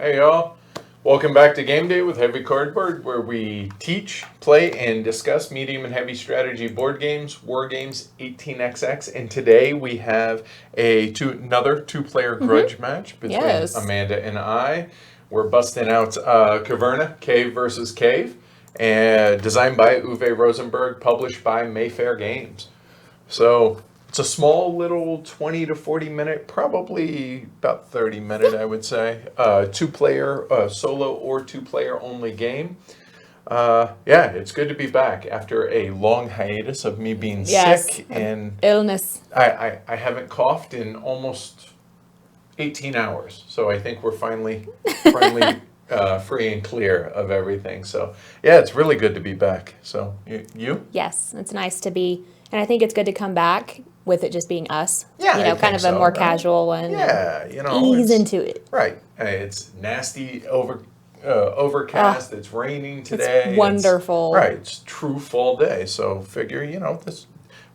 Hey y'all, welcome back to Game Day with Heavy Cardboard, where we teach, play, and discuss medium and heavy strategy board games, war games, 18xx, and today we have another two-player grudge match between Amanda and I. We're busting out Caverna, Cave versus Cave, and designed by Uwe Rosenberg, published by Mayfair Games. So it's a small little 20 to 40 minute, probably about 30 minute, I would say, two-player, solo or two-player only game. It's good to be back after a long hiatus of me being sick and illness. I haven't coughed in almost 18 hours, so I think we're finally free and clear of everything. So yeah, it's really good to be back. So you? Yes, it's nice to be, and I think it's good to come back with it just being us. Yeah, kind of a more casual one. Yeah, ease into it. Right. It's nasty, overcast. It's raining today. It's wonderful. It's true fall day. So figure, this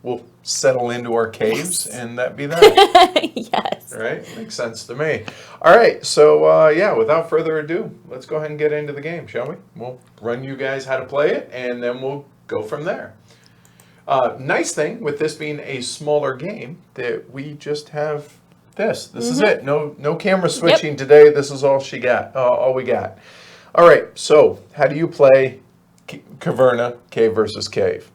we'll settle into our caves and that be that. Yes. Right? Makes sense to me. All right. So without further ado, let's go ahead and get into the game, shall we? We'll run you guys how to play it, and then we'll go from there. Nice thing with this being a smaller game that we just have this. This is it. No camera switching today. This is all all we got. All right. So how do you play Caverna, Cave versus Cave?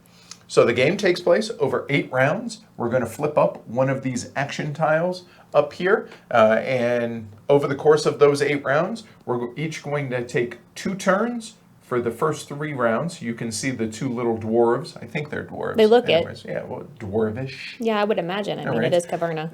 So the game takes place over 8 rounds. We're going to flip up one of these action tiles up here. And over the course of those 8 rounds, we're each going to take 2 turns. For the first 3 rounds, you can see the 2 little dwarves. I think they're dwarves. They look it. Yeah, well, dwarvish. Yeah, I would imagine. I mean, it is Caverna.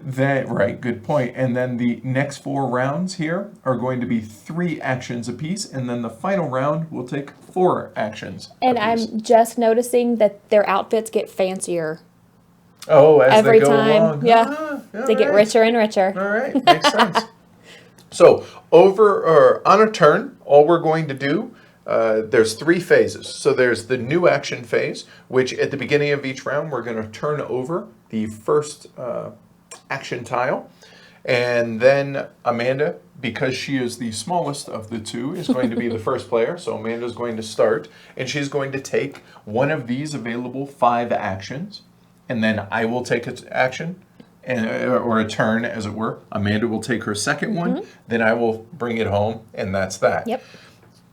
Right, good point. And then the next 4 rounds here are going to be 3 actions apiece, and then the final round will take 4 actions And apiece. I'm just noticing that their outfits get fancier. Oh, as every they go time. along. Yeah, they get richer and richer. All right, makes sense. So on a turn, all we're going to do. There's 3 phases. So there's the new action phase, which at the beginning of each round, we're going to turn over the first action tile. And then Amanda, because she is the smallest of the 2, is going to be the first player. So Amanda's going to start, and she's going to take one of these available 5 actions. And then I will take an action, or a turn, as it were. Amanda will take her second one. Then I will bring it home, and that's that. Yep.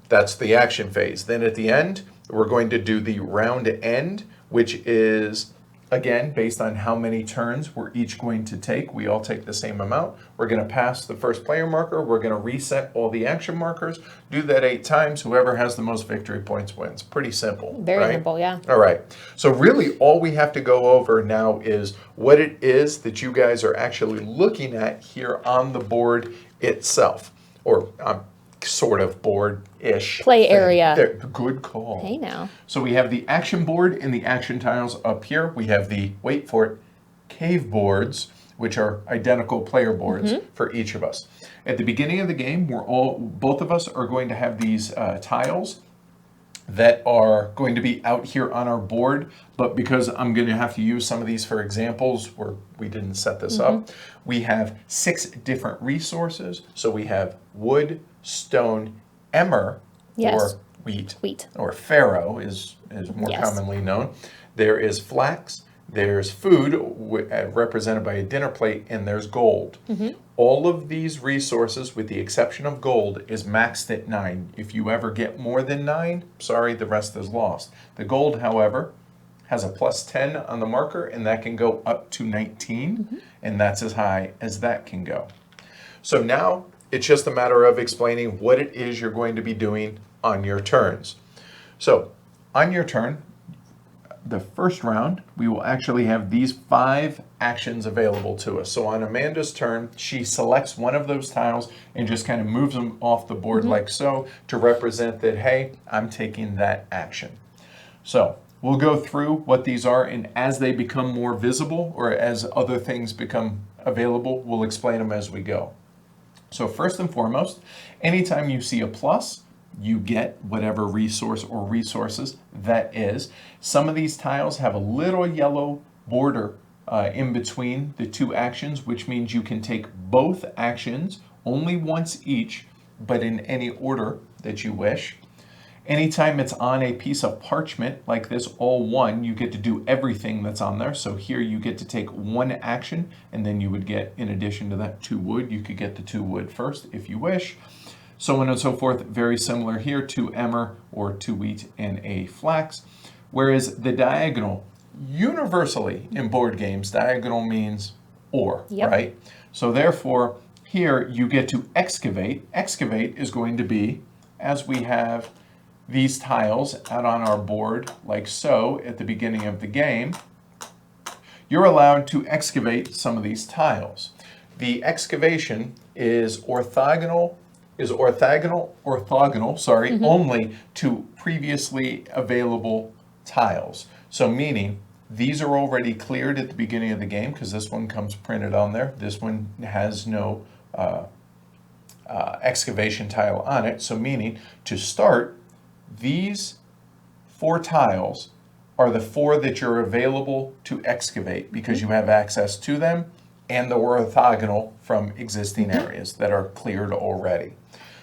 That's the action phase. Then at the end, we're going to do the round end, which is, again, based on how many turns we're each going to take. We all take the same amount. We're going to pass the first player marker. We're going to reset all the action markers. Do that 8 times. Whoever has the most victory points wins. Pretty simple. Very simple, yeah. All right. So really all we have to go over now is what it is that you guys are actually looking at here on the board itself. Or sort of board-ish. Play area. Good call. Hey now. So we have the action board and the action tiles up here. We have the, wait for it, cave boards, which are identical player boards for each of us. At the beginning of the game, both of us are going to have these tiles that are going to be out here on our board, but because I'm going to have to use some of these for examples where we didn't set this up, we have 6 different resources. So we have wood, stone, emmer, or wheat, or farrow is more commonly known. There is flax, there's food represented by a dinner plate, and there's gold. All of these resources, with the exception of gold, is maxed at 9. If you ever get more than 9, sorry, the rest is lost. The gold, however, has a plus 10 on the marker, and that can go up to 19, and that's as high as that can go. So now it's just a matter of explaining what it is you're going to be doing on your turns. So on your turn, the first round, we will actually have these 5 actions available to us. So on Amanda's turn, she selects one of those tiles and just kind of moves them off the board like so to represent that, hey, I'm taking that action. So we'll go through what these are, and as they become more visible or as other things become available, we'll explain them as we go. So first and foremost, anytime you see a plus, you get whatever resource or resources that is. Some of these tiles have a little yellow border in between the 2 actions, which means you can take both actions only once each but in any order that you wish. Anytime it's on a piece of parchment like this, all one, you get to do everything that's on there. So here you get to take one action, and then you would get, in addition to that, 2 wood. You could get the 2 wood first if you wish. So on and so forth. Very similar here, 2 emmer or 2 wheat and a flax. Whereas the diagonal, universally in board games, diagonal means or, right? So therefore, here you get to excavate. Excavate is going to be, as we have these tiles out on our board, like so, at the beginning of the game, you're allowed to excavate some of these tiles. The excavation is orthogonal, only to previously available tiles. So meaning, these are already cleared at the beginning of the game, because this one comes printed on there. This one has no excavation tile on it. So meaning, to start, these 4 tiles are the 4 that you're available to excavate because you have access to them, and they're orthogonal from existing areas that are cleared already.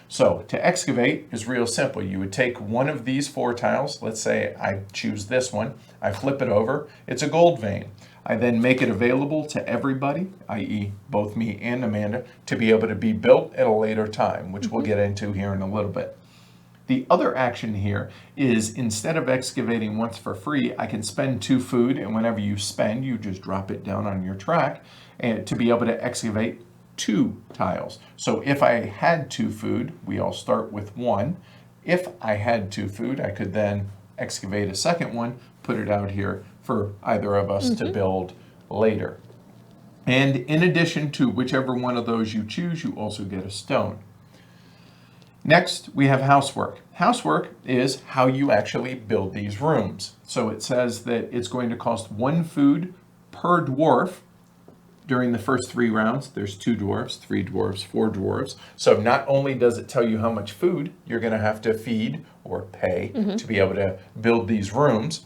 So to excavate is real simple. You would take one of these 4 tiles. Let's say I choose this one. I flip it over. It's a gold vein. I then make it available to everybody, i.e. both me and Amanda, to be able to be built at a later time, which we'll get into here in a little bit. The other action here is, instead of excavating once for free, I can spend 2 food, and whenever you spend, you just drop it down on your track, and to be able to excavate 2 tiles. So if I had 2 food, we all start with 1. If I had 2 food, I could then excavate a second one, put it out here for either of us to build later. And in addition to whichever one of those you choose, you also get a stone. Next, we have housework. Housework is how you actually build these rooms. So it says that it's going to cost 1 food per dwarf during the first 3 rounds. There's 2 dwarves, 3 dwarves, 4 dwarves. So not only does it tell you how much food you're going to have to feed or pay to be able to build these rooms,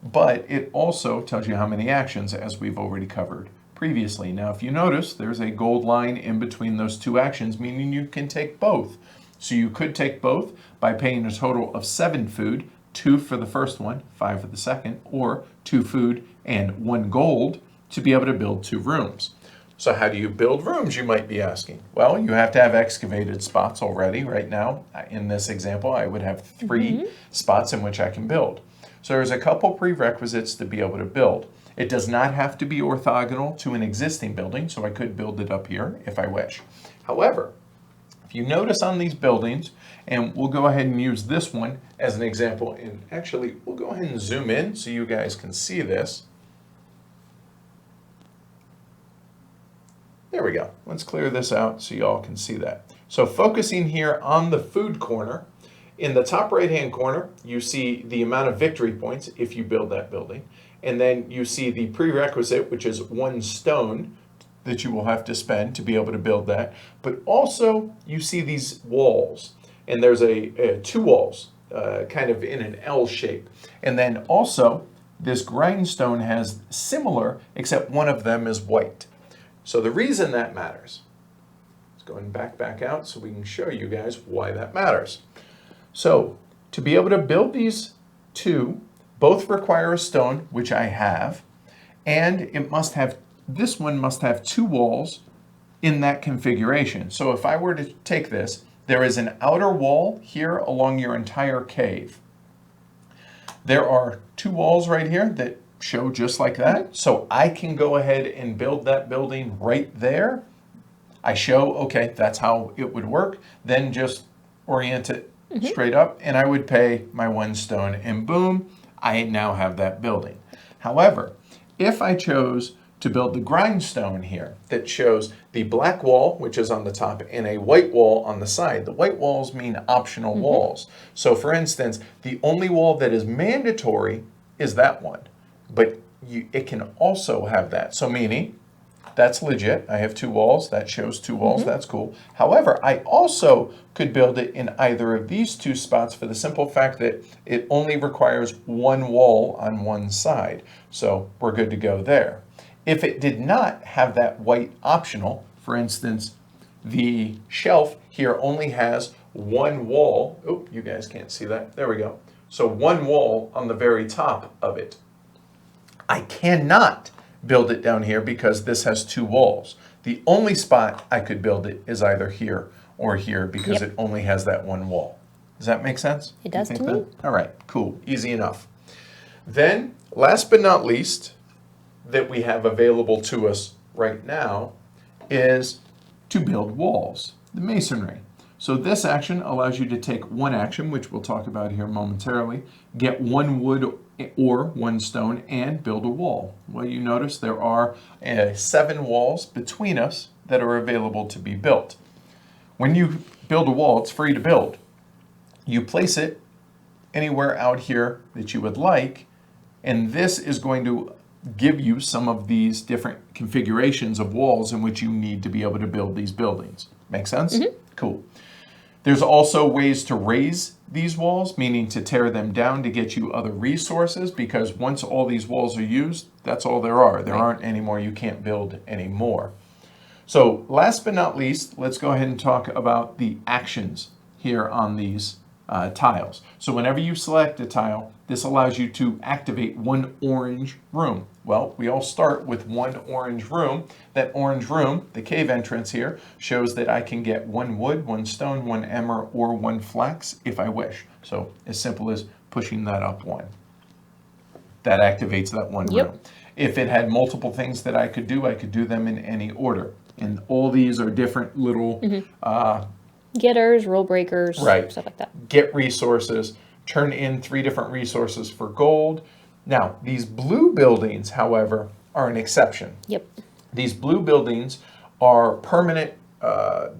but it also tells you how many actions, as we've already covered previously. Now, if you notice, there's a gold line in between those 2 actions, meaning you can take both. So you could take both by paying a total of 7 food, 2 for the first one, 5 for the second, or 2 food and 1 gold to be able to build 2 rooms. So how do you build rooms, you might be asking? Well, you have to have excavated spots already. Right now, in this example, I would have 3 spots in which I can build. So there's a couple prerequisites to be able to build. It does not have to be orthogonal to an existing building, so I could build it up here if I wish. However, if you notice on these buildings, and we'll go ahead and use this one as an example, and actually we'll go ahead and zoom in so you guys can see this. There we go. Let's clear this out so you all can see that. So focusing here on the food corner, in the top right-hand corner, you see the amount of victory points if you build that building. And then you see the prerequisite, which is 1 stone that you will have to spend to be able to build that. But also you see these walls, and there's 2 walls kind of in an L shape. And then also this grindstone has similar, except one of them is white. So the reason that matters, let's go and back out so we can show you guys why that matters. So to be able to build these 2, both require a stone, which I have, and it must have, this one must have 2 walls in that configuration. So if I were to take this, there is an outer wall here along your entire cave. There are 2 walls right here that show just like that. So I can go ahead and build that building right there. I show, okay, that's how it would work. Then just orient it straight up, and I would pay my 1 stone, and boom, I now have that building. However, if I chose to build the grindstone here that shows the black wall, which is on the top, and a white wall on the side. The white walls mean optional walls. So for instance, the only wall that is mandatory is that one, but it can also have that. So meaning, that's legit. I have 2 walls. That shows 2 walls. That's cool. However, I also could build it in either of these 2 spots for the simple fact that it only requires 1 wall on one side. So we're good to go there. If it did not have that white optional, for instance, the shelf here only has one wall. Oh, you guys can't see that. There we go. So one wall on the very top of it. I cannot build it down here because this has two walls. The only spot I could build it is either here or here because Yep. it only has that one wall. Does that make sense? It does You to think me. that? All right, cool, easy enough. Then, last but not least, that we have available to us right now is to build walls, the masonry. So this action allows you to take one action, which we'll talk about here momentarily, get one wood or one stone, and build a wall. Well, you notice there are 7 walls between us that are available to be built. When you build a wall, it's free to build. You place it anywhere out here that you would like, and this is going to give you some of these different configurations of walls in which you need to be able to build these buildings. Make sense? Cool. There's also ways to raise these walls, meaning to tear them down to get you other resources, because once all these walls are used, that's all there are. There aren't any more. You can't build any more. So last but not least, let's go ahead and talk about the actions here on these tiles. So whenever you select a tile, this allows you to activate one orange room. Well, we all start with one orange room. That orange room, the cave entrance here, shows that I can get one wood, one stone, one emmer, or one flax if I wish. So as simple as pushing that up one. That activates that one room. If it had multiple things that I could do them in any order. And all these are different little Getters, rule breakers, Right. stuff like that. Get resources, turn in 3 different resources for gold. Now, these blue buildings, however, are an exception. Yep. These blue buildings are permanent.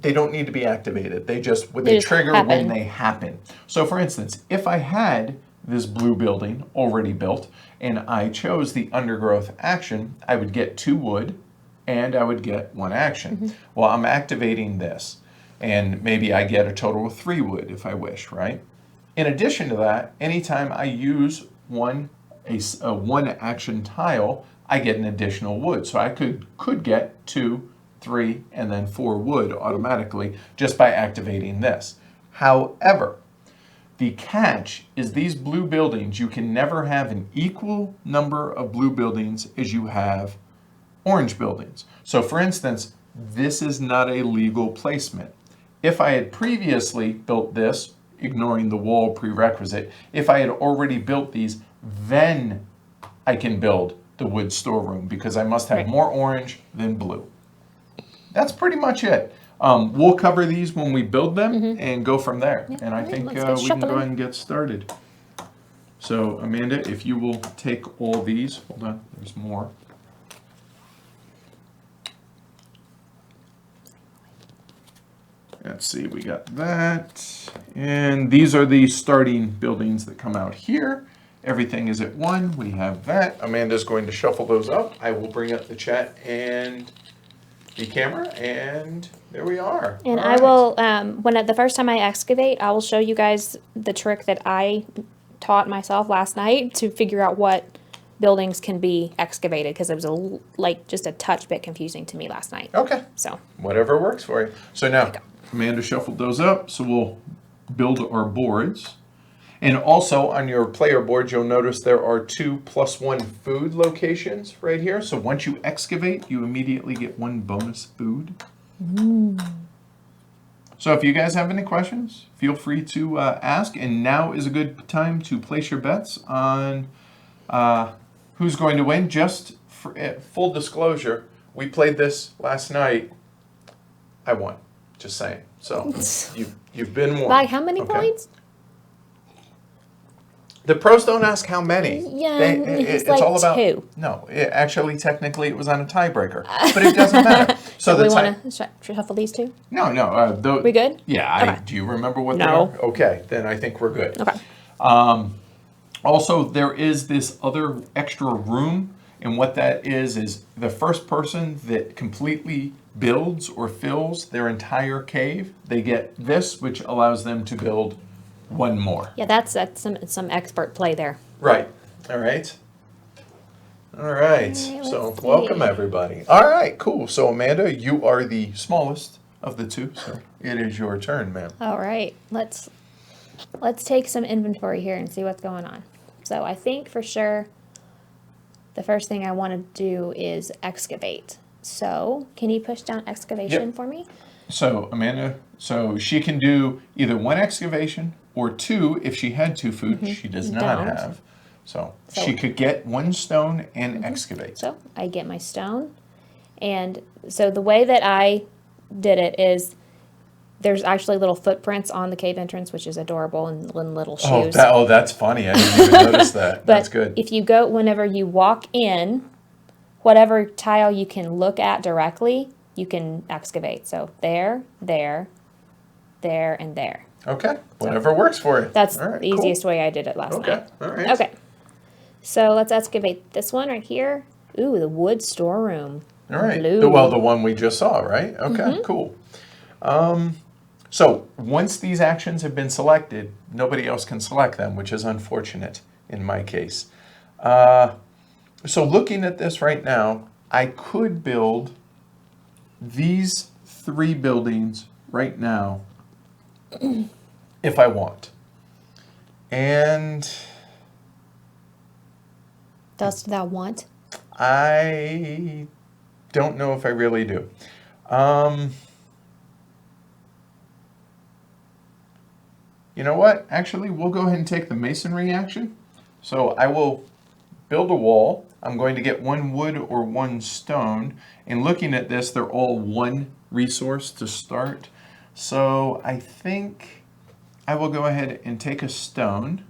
They don't need to be activated. They just trigger happen. when they happen. So, for instance, if I had this blue building already built and I chose the undergrowth action, I would get 2 wood and I would get 1 action. Well, I'm activating this, and maybe I get a total of 3 wood if I wish, right? In addition to that, anytime I use a 1 action tile, I get an additional wood. So I could get 2, 3, and then 4 wood automatically just by activating this. However, the catch is these blue buildings, you can never have an equal number of blue buildings as you have orange buildings. So for instance, this is not a legal placement. If I had previously built this, ignoring the wall prerequisite, if I had already built these, then I can build the wood storeroom because I must have more orange than blue. That's pretty much it. We'll cover these when we build them and go from there. And I think we can go ahead and get started. So Amanda, if you will take all these, hold on, there's more. Let's see, we got that. And these are the starting buildings that come out here. Everything is at 1. We have that. Amanda's going to shuffle those up. I will bring up the chat and the camera, and there we are. And All I right. will, the first time I excavate, I will show you guys the trick that I taught myself last night to figure out what buildings can be excavated, because it was just a touch bit confusing to me last night. Okay. So Whatever works for you. So now, Amanda shuffled those up, so we'll build our boards. And also on your player board, you'll notice there are 2 +1 food locations right here. So once you excavate, you immediately get 1 bonus food. So if you guys have any questions, feel free to ask. And now is a good time to place your bets on who's going to win. Just for full disclosure, we played this last night. I won. Just saying. So you've been warned. by how many Okay? points? The pros don't ask how many. Yeah, It's like all about 2. No, actually, technically, it was on a tiebreaker, but it doesn't matter. So Do we the want to shuffle these 2? No. We good? Yeah. Okay. Do you remember what No. they are? Okay, then I think we're good. Okay. Also, there is this other extra room, and what that is the first person that completely builds or fills their entire cave, they get this, which allows them to build 1 more. Yeah, that's some expert play there. Right. All right. All right. let's So see. welcome everybody. All right. Cool. So Amanda, you are the smallest of the two, so it is your turn, ma'am. All right, let's take some inventory here and see what's going on. So I think for sure the first thing I want to do is excavate. So can you push down excavation Yep. for me? So Amanda, so she can do either one excavation or two if she had two food. She does not Don't. have. So So- she could get one stone and excavate. So I get my stone. And so the way that I did it is there's actually little footprints on the cave entrance, which is adorable, and little shoes. That's funny. I didn't even notice that. But That's good. if you go, whenever you walk in, whatever tile you can look at directly, you can excavate. So there, there, there, and there. Okay. Whatever works for you. That's All right, the easiest way I did it last cool. Okay. night. All right. Okay. So let's excavate this one right here. Ooh, the wood storeroom. All right. Blue. The one we just saw, right? Okay, cool. So once these actions have been selected, nobody else can select them, which is unfortunate in my case. So looking at this right now, I could build these 3 buildings right now if I want. And Dost thou want? I don't know if I really do. You know what? Actually, we'll go ahead and take the masonry action. So I will build a wall. I'm going to get 1 wood or 1 stone. And looking at this, they're all 1 resource to start. So I think I will go ahead and take a stone.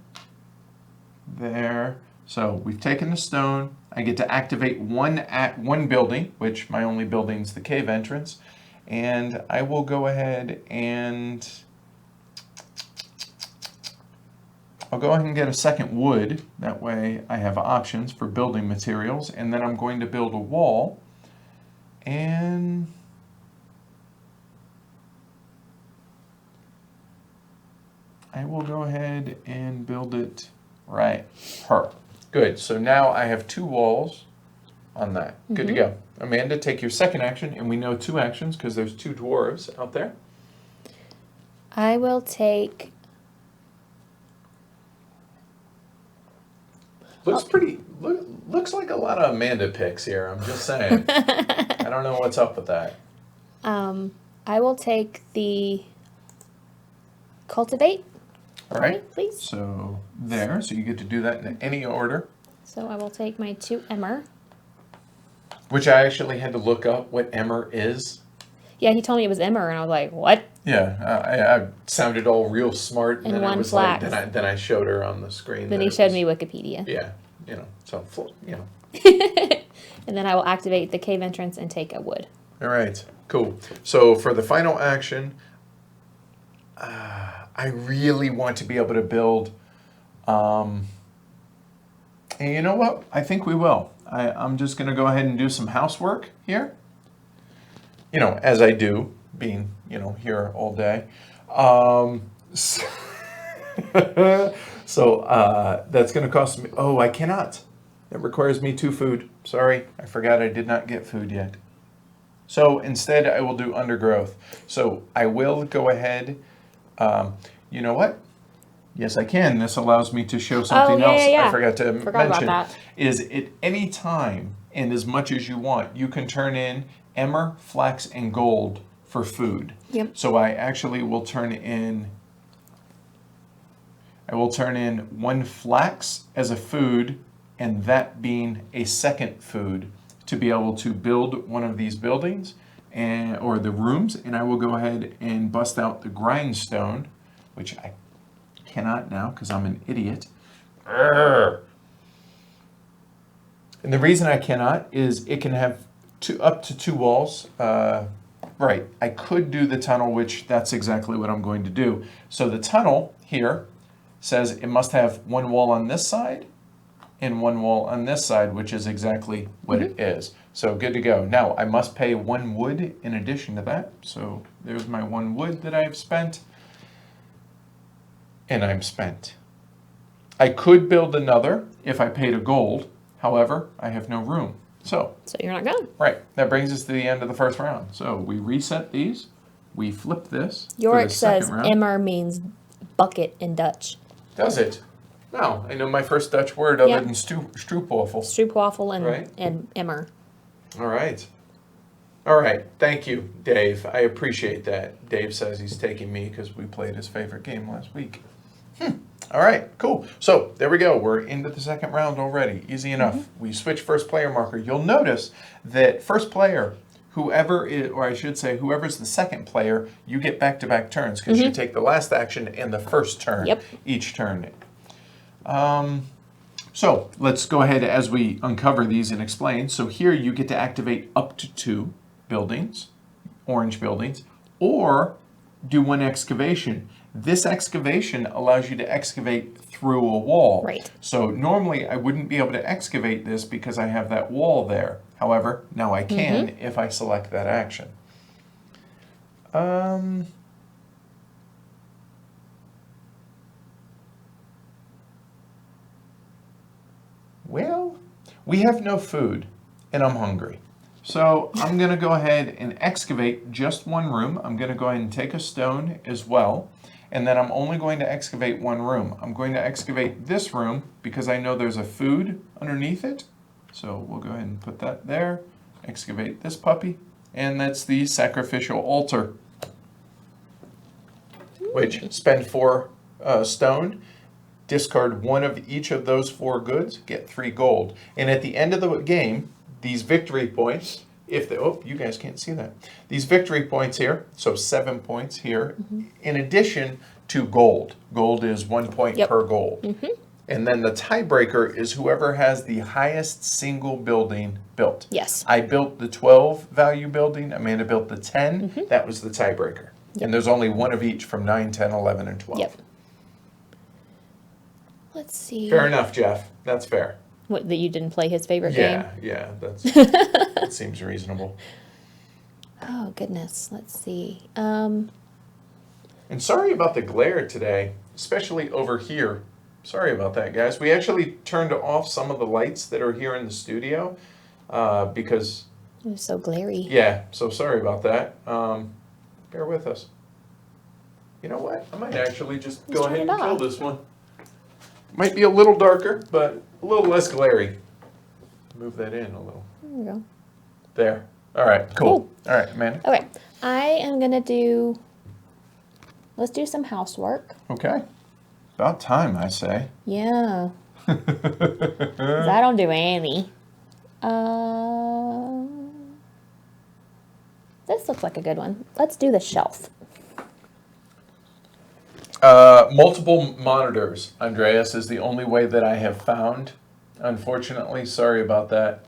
There. So we've taken the stone. I get to activate one building, which my only building is the cave entrance. And I will go ahead and I'll go ahead and get a second wood. That way I have options for building materials. And then I'm going to build a wall. And I will go ahead and build it right here. Good. So now I have 2 walls on that. Good to go. Amanda, take your second action. And we know 2 actions because there's 2 dwarves out there. I will take. Looks pretty. Looks like a lot of Amanda picks here. I'm just saying. I don't know what's up with that. I will take the cultivate. All right. Please. So there. So you get to do that in any order. So I will take my 2 emmer. Which I actually had to look up what emmer is. Yeah, he told me it was emmer, and I was like, what? Yeah, I sounded all real smart, And then one I was flax. like, then I showed her on the screen. Then that he it showed was- me Wikipedia. Yeah, so And then I will activate the cave entrance and take a wood. All right, cool. So for the final action, I really want to be able to build. And you know what? I think we will. I'm just going to go ahead and do some housework here. You know, as I do, being, here all day. So that's going to cost me, I cannot. It requires me 2 food. Sorry, I forgot I did not get food yet. So instead I will do undergrowth. So I will go ahead, you know what? Yes, I can. This allows me to show something else I forgot to Forgot about mention. that. Is at any time and as much as you want, you can turn in emmer, flax, and gold for food. Yep. So I actually will turn in 1 flax as a food, and that being a second food to be able to build one of these buildings or the rooms. And I will go ahead and bust out the grindstone, which I cannot now because I'm an idiot. Urgh. And the reason I cannot is it can have up to 2 walls. Right, I could do the tunnel, which that's exactly what I'm going to do. So the tunnel here says it must have 1 wall on this side and 1 wall on this side, which is exactly what it is. So good to go. Now I must pay 1 wood in addition to that. So there's my 1 wood that I have spent. And I'm spent. I could build another if I paid a gold. However, I have no room. So you're not going. right, that brings us to the end of the first round. So we reset these. we flip this. for Yorick the second says round. emmer means bucket in Dutch. Does it? No, I know my first Dutch word other Yeah. than stroopwafel. Stroopwafel Right. and emmer. All right. All right. Thank you, Dave. I appreciate that. Dave says he's taking me because we played his favorite game last week. All right, cool. So there we go. We're into the second round already. Easy enough. We switch first player marker. You'll notice that first player, whoever is, or I should say, whoever's the second player, you get back-to-back turns because you take the last action and the first turn Yep. each turn. So let's go ahead as we uncover these and explain. So here you get to activate up to 2 buildings, orange buildings, or do 1 excavation. This excavation allows you to excavate through a wall. Right. So normally I wouldn't be able to excavate this because I have that wall there. However, now I can if I select that action. Well, we have no food and I'm hungry. So I'm going to go ahead and excavate just 1 room. I'm going to go ahead and take a stone as well. And then I'm only going to excavate 1 room. I'm going to excavate this room because I know there's a food underneath it. So we'll go ahead and put that there. Excavate this puppy. And that's the sacrificial altar. Which spend 4 stone. Discard 1 of each of those 4 goods. Get 3 gold. And at the end of the game, these victory points, if they, oh, you guys can't see that. These victory points here, so 7 points here, in addition to gold. Gold is 1 point per gold. And then the tiebreaker is whoever has the highest single building built. Yes. I built the 12 value building, Amanda built the 10, that was the tiebreaker. And there's only 1 of each from 9, 10, 11, and 12. Yep. Let's see. Fair enough, Jeff. That's fair. What, that you didn't play his favorite game? Yeah, that seems reasonable. Oh, goodness. Let's see. And sorry about the glare today, especially over here. Sorry about that, guys. We actually turned off some of the lights that are here in the studio because... It was so glary. Yeah, so sorry about that. Bear with us. You know what? I might actually just go turn ahead it and kill off. this one. Might be a little darker, but a little less glary. Move that in a little. There we go. There. All right, cool. All right, Amanda. Okay. I am going to do... Let's do some housework. Okay. About time, I say. Yeah. 'Cause I don't do any. This looks like a good one. Let's do the shelf. Multiple monitors, Andreas, is the only way that I have found. Unfortunately, sorry about that.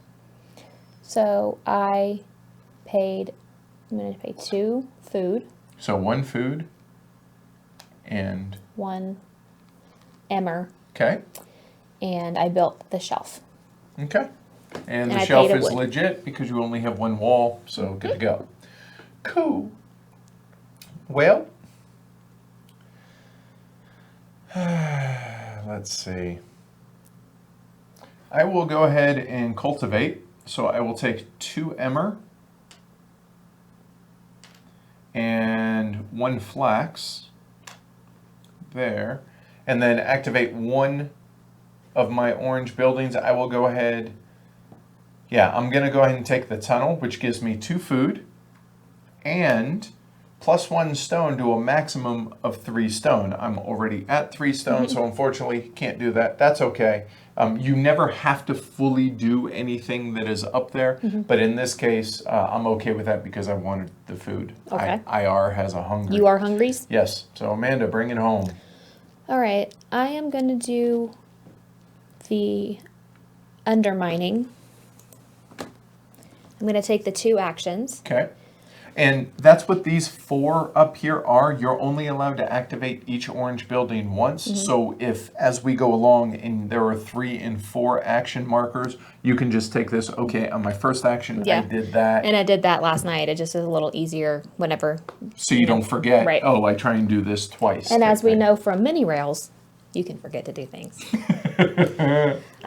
So I'm going to pay 2 food, So 1 food and 1 emmer, okay, and I built the shelf. okay. And the I shelf paid a is wood. legit because you only have 1 wall, so good to go. Cool. Well, let's see. I will go ahead and cultivate. So I will take 2 emmer and 1 flax there, and then activate 1 of my orange buildings. I will go ahead. Yeah, I'm going to go ahead and take the tunnel, which gives me 2 food and plus 1 stone to a maximum of 3 stone. I'm already at 3 stone, so unfortunately can't do that. That's okay. You never have to fully do anything that is up there, but in this case, I'm okay with that because I wanted the food. Okay. IR has a hunger. You are hungries? Yes. So Amanda, bring it home. All right. I am going to do the undermining. I'm going to take the 2 actions. Okay. And that's what these 4 up here are. You're only allowed to activate each orange building once. So if, as we go along, and there are 3 and 4 action markers, you can just take this, okay, on my first action, I did that. And I did that last night. It just is a little easier whenever. So you don't forget, Right. oh, I try and do this twice. And type as we thing. know from mini rails, you can forget to do things.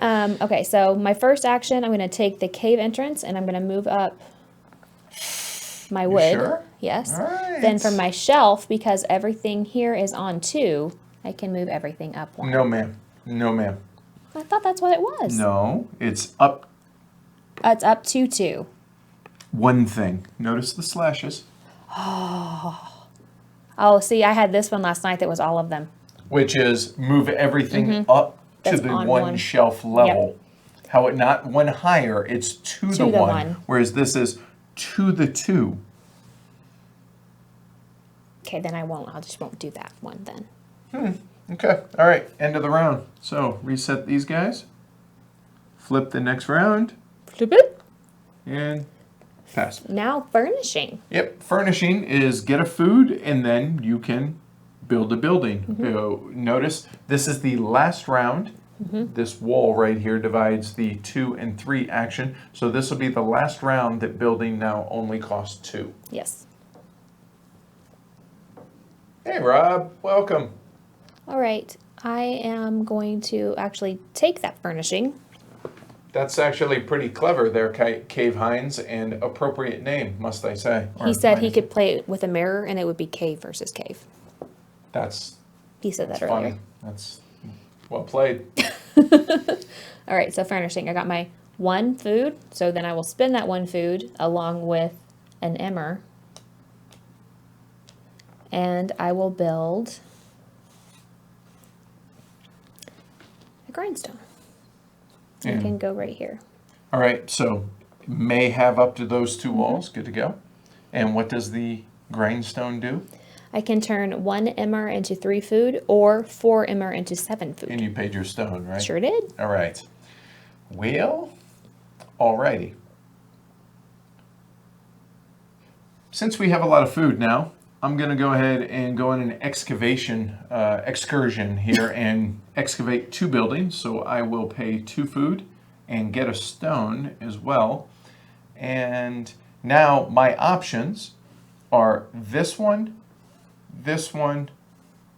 Okay, so my first action, I'm going to take the cave entrance and I'm going to move up my wood. Sure? Yes. All right. Then from my shelf, because everything here is on 2, I can move everything up 1. No, ma'am. No, ma'am. I thought that's what it was. No, it's up It's up to 2. one thing. Notice the slashes. Oh, see, I had this one last night that was all of them. Which is move everything up to That's the on one one. shelf level. How it not one higher, it's to the the one, one. whereas this is to the 2. Okay, then I just won't do that one then. Okay, all right, end of the round. So reset these guys, flip the next round, Flip it. and pass. Now furnishing. Yep, furnishing is get a food and then you can build a building. Notice this is the last round. This wall right here divides the 2 and 3 action. So this will be the last round that building now only costs 2. Yes. Hey Rob, welcome. All right. I am going to actually take that furnishing. That's actually pretty clever there, Cave Hines, and appropriate name, must I say. He said he could play it with a mirror and it would be cave versus cave. That's He said that funny. earlier. That's well played. All right, so furnishing. I got my 1 food, so then I will spend that 1 food along with an emmer. And I will build a grindstone. Yeah. It can go right here. All right, so may have up to those 2 walls. Good to go. And what does the grindstone do? I can turn 1 emmer into 3 food or 4 emmer into 7 food. And you paid your stone, right? Sure did. All right. Well, alrighty. Since we have a lot of food now, I'm going to go ahead and go on an excavation excursion here and excavate 2 buildings. So I will pay 2 food and get a stone as well. And now my options are this one, and this one.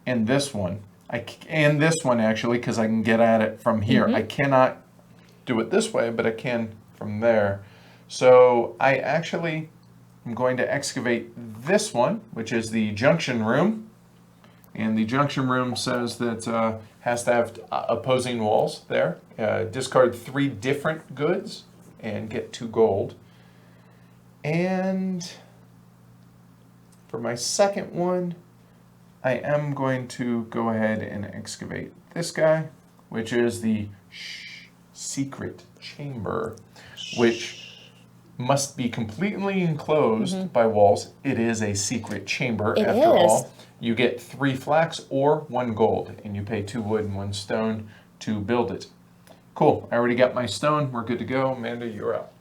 And this one actually, because I can get at it from here. I cannot do it this way, but I can from there. So I actually am going to excavate this one, which is the junction room. And the junction room says that has to have opposing walls there. Discard 3 different goods and get 2 gold. And for my second one, I am going to go ahead and excavate this guy, which is the secret chamber, which must be completely enclosed by walls. It is a secret chamber after all. You get 3 flax or 1 gold, and you pay 2 wood and 1 stone to build it. Cool, I already got my stone. We're good to go. Amanda, you're up.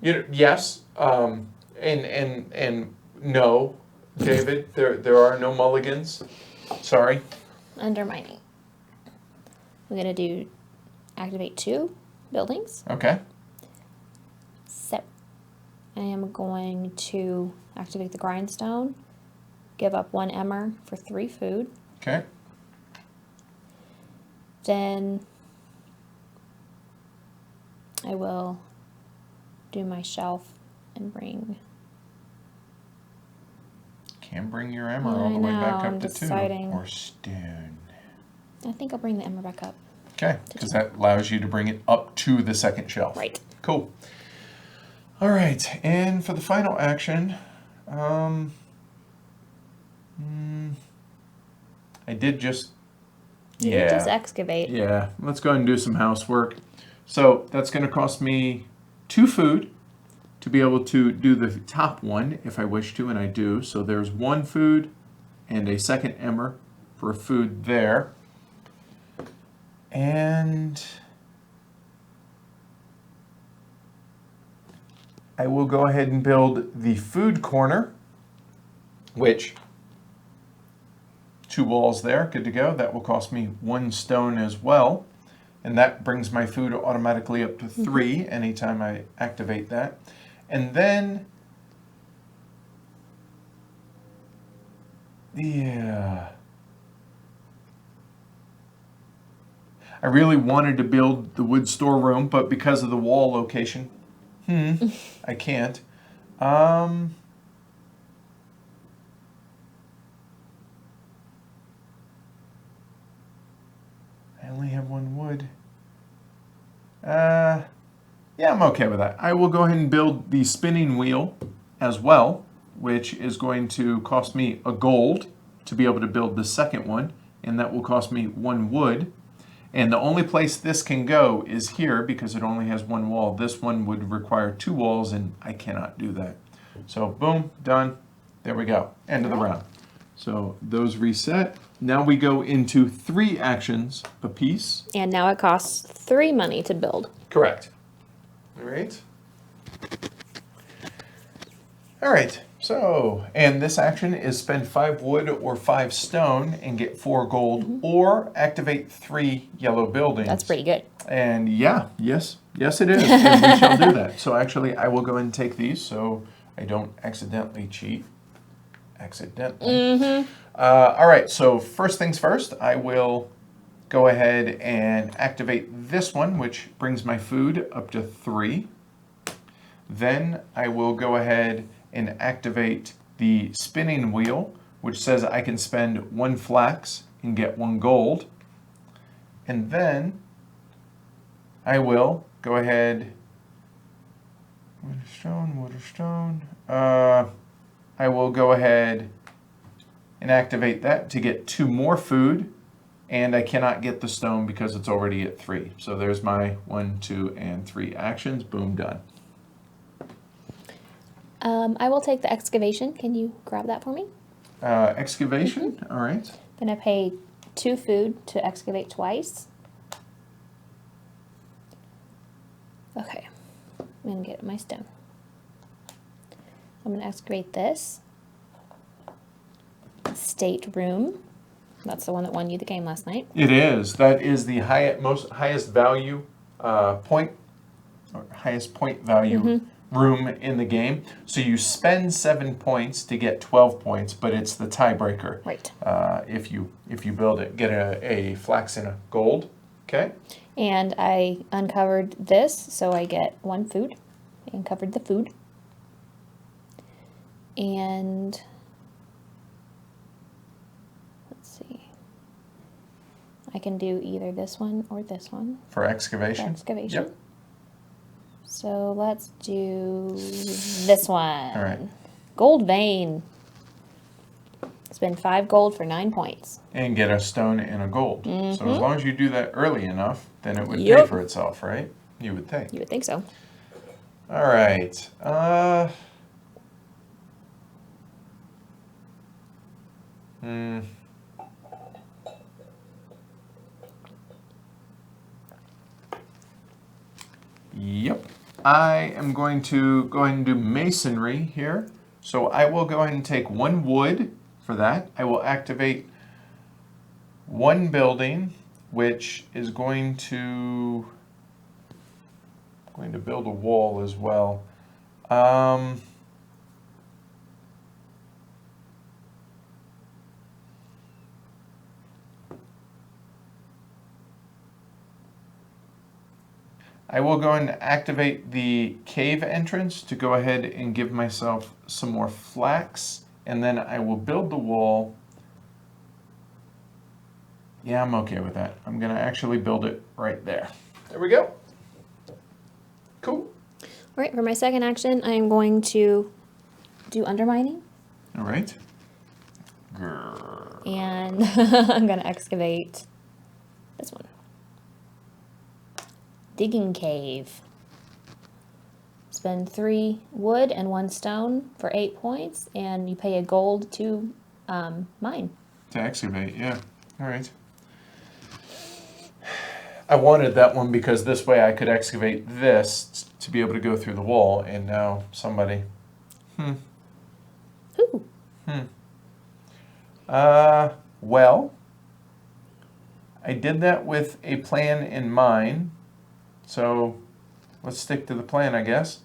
Yes, and no, David, there are no mulligans. Sorry. Undermining. We're going to activate 2 buildings. Okay. So I am going to activate the grindstone, give up 1 emmer for 3 food. Okay. Then I will do my shelf and bring. Can bring your emmer all the way back up to 2. deciding. Or stone. I think I'll bring the emmer back up. Okay, because that allows you to bring it up to the second shelf. Right. Cool. All right, and for the final action, I did just, You can just excavate. Yeah, let's go ahead and do some housework. So that's going to cost me 2 food to be able to do the top one if I wish to, and I do. So there's 1 food and a second emmer for food there. And I will go ahead and build the food corner, which 2 walls there, good to go. That will cost me 1 stone as well. And that brings my food automatically up to 3 anytime I activate that. And then, yeah, I really wanted to build the wood storeroom, but because of the wall location, I can't. I only have one wood. Yeah, I'm okay with that. I will go ahead and build the spinning wheel as well, which is going to cost me a gold to be able to build the second one, and that will cost me one wood. And the only place this can go is here because it only has one wall. This one would require two walls, and I cannot do that. So boom, done. There we go. End of the round. So those reset. Now we go into 3 actions apiece. And now it costs 3 money to build. Correct. All right. All right. So, and this action is spend 5 wood or 5 stone and get 4 gold, or activate 3 yellow buildings. That's pretty good. And yes, it is. And we shall do that. So actually, I will go ahead and take these so I don't accidentally cheat. All right. So first things first, I will go ahead and activate this one, which brings my food up to 3. Then I will go ahead and activate the spinning wheel, which says I can spend 1 flax and get 1 gold. And then I will go ahead, wood or stone. I will go ahead and activate that to get 2 more food, and I cannot get the stone because it's already at 3. So there's my 1, 2, and 3 actions. Boom, done. I will take the excavation. Can you grab that for me? Excavation, all right. Then I pay 2 food to excavate twice. Okay, I'm gonna get my stone. I'm gonna excavate this. Stateroom. That's the one that won you the game last night. It is. That is the highest value point, or highest point value room in the game. So you spend 7 points to get 12 points, but it's the tiebreaker. Right. If you build it, get a flax and a gold. Okay. And I uncovered this, so I get 1 food. I uncovered the food. And let's see. I can do either this one or this one. For excavation. Excavation. Yep. So let's do this one. All right. Gold vein. Spend 5 gold for 9 points. And get a stone and a gold. So as long as you do that early enough, then it would pay Yep. for itself, right? You would think. You would think so. All right. Yep. I am going to go ahead and do masonry here. So I will go ahead and take 1 wood for that. I will activate 1 building, which is going to build a wall as well. I will go and activate the cave entrance to go ahead and give myself some more flax, and then I will build the wall. Yeah, I'm okay with that. I'm gonna actually build it right there. There we go. Cool. All right, for my second action, I am going to do undermining. All right. Grrr. And I'm going to excavate this one. Digging cave. Spend 3 wood and 1 stone for 8 points, and you pay a gold to mine. To excavate, yeah. All right. I wanted that one because this way I could excavate this to be able to go through the wall, and now somebody. Ooh. Well, I did that with a plan in mind, so let's stick to the plan, I guess.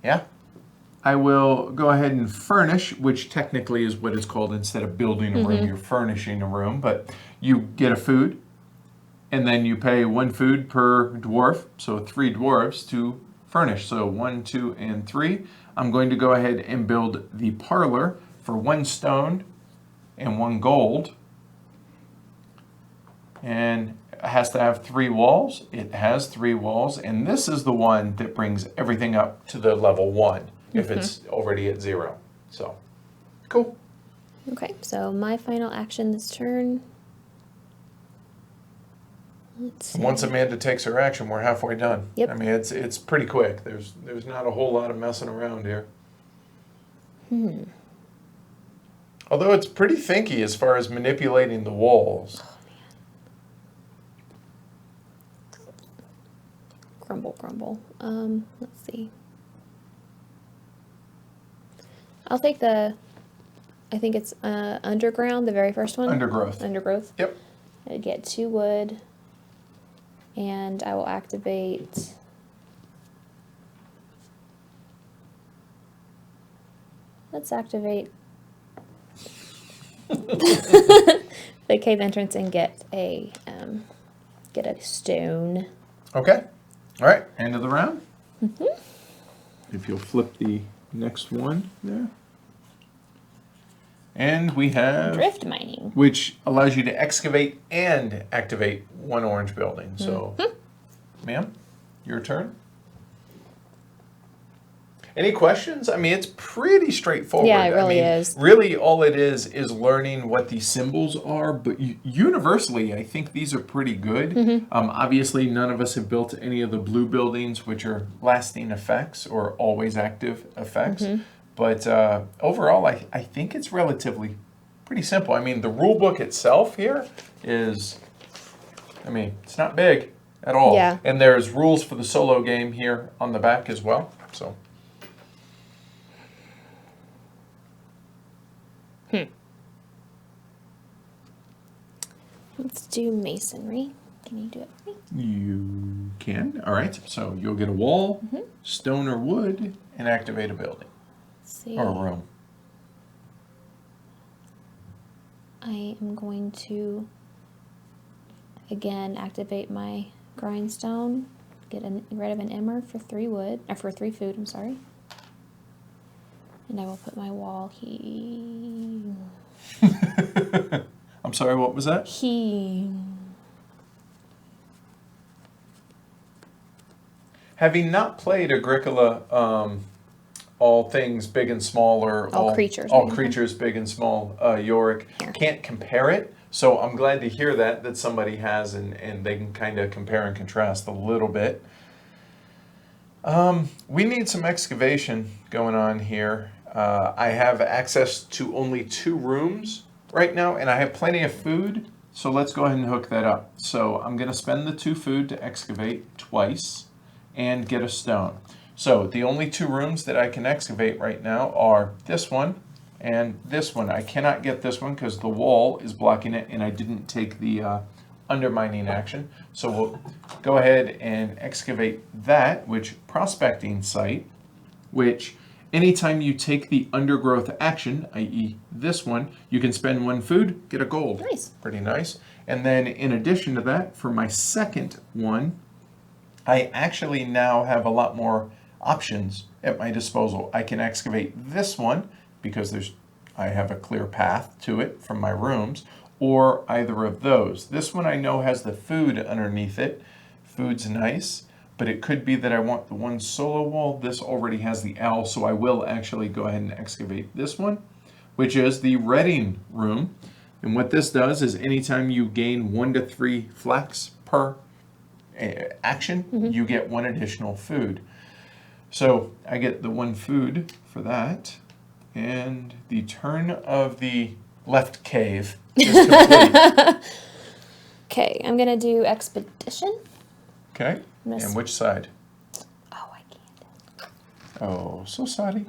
Yeah. I will go ahead and furnish, which technically is what it's called. Instead of building a room, you're furnishing a room, but you get a food, And then you pay 1 food per dwarf, so 3 dwarves to furnish. So 1, 2, and 3. I'm going to go ahead and build the parlor for 1 stone and 1 gold. And it has to have 3 walls. It has 3 walls. And this is the one that brings everything up to the level 1 if it's already at 0. So, cool. Okay, so my final action this turn. Let's see. Once Amanda takes her action, we're halfway done. Yep. I mean, it's pretty quick. There's not a whole lot of messing around here. Although it's pretty thinky as far as manipulating the walls. Grumble, grumble. Let's see. I'll take I think it's underground, the very first one. Undergrowth. Undergrowth. Yep. I get 2 wood, and I will activate. Let's activate the cave entrance and get a stone. Okay. All right. End of the round. If you'll flip the next one there. And we have Drift mining. which allows you to excavate and activate 1 orange building. So, ma'am, your turn. Any questions? I mean, it's pretty straightforward. Yeah, it really I mean, is. Really, all it is learning what these symbols are. But universally, I think these are pretty good. Obviously, none of us have built any of the blue buildings, which are lasting effects or always active effects. But overall, I think it's relatively pretty simple. I mean, the rule book itself here is, I mean, it's not big at all. Yeah. And there's rules for the solo game here on the back as well. So. Let's do masonry. Can you do it for me? You can. All right. So you'll get a wall, stone or wood, and activate a building Let's see. or a room. I am going to again activate my grindstone. Get rid of an emmer for 3 wood, or for 3 food. I'm sorry. And I will put my wall here. I'm sorry, what was that? Having not played Agricola, all things big and small, or All creatures, all right? creatures big and small, Yorick Here. can't compare it. So I'm glad to hear that somebody has, and they can kind of compare and contrast a little bit. We need some excavation going on here. I have access to only 2 rooms right now, and I have plenty of food, so let's go ahead and hook that up. So I'm going to spend the 2 food to excavate twice and get a stone. So the only 2 rooms that I can excavate right now are this one and this one. I cannot get this one because the wall is blocking it, and I didn't take the undermining action. So we'll go ahead and excavate that, which prospecting site, which anytime you take the undergrowth action, i.e. this one, you can spend 1 food, get a gold. Nice. Pretty nice. And then in addition to that, for my second one, I actually now have a lot more options at my disposal. I can excavate this one because I have a clear path to it from my rooms, or either of those. This one I know has the food underneath it. Food's nice. But it could be that I want the 1 solo wall. This already has the owl, so I will actually go ahead and excavate this one, which is the redding room. And what this does is anytime you gain 1 to 3 flax per action, you get 1 additional food. So I get the 1 food for that. And the turn of the left cave is complete. Okay, I'm going to do expedition. Okay. Miss- And which side? Oh, I can't. Oh, so sorry.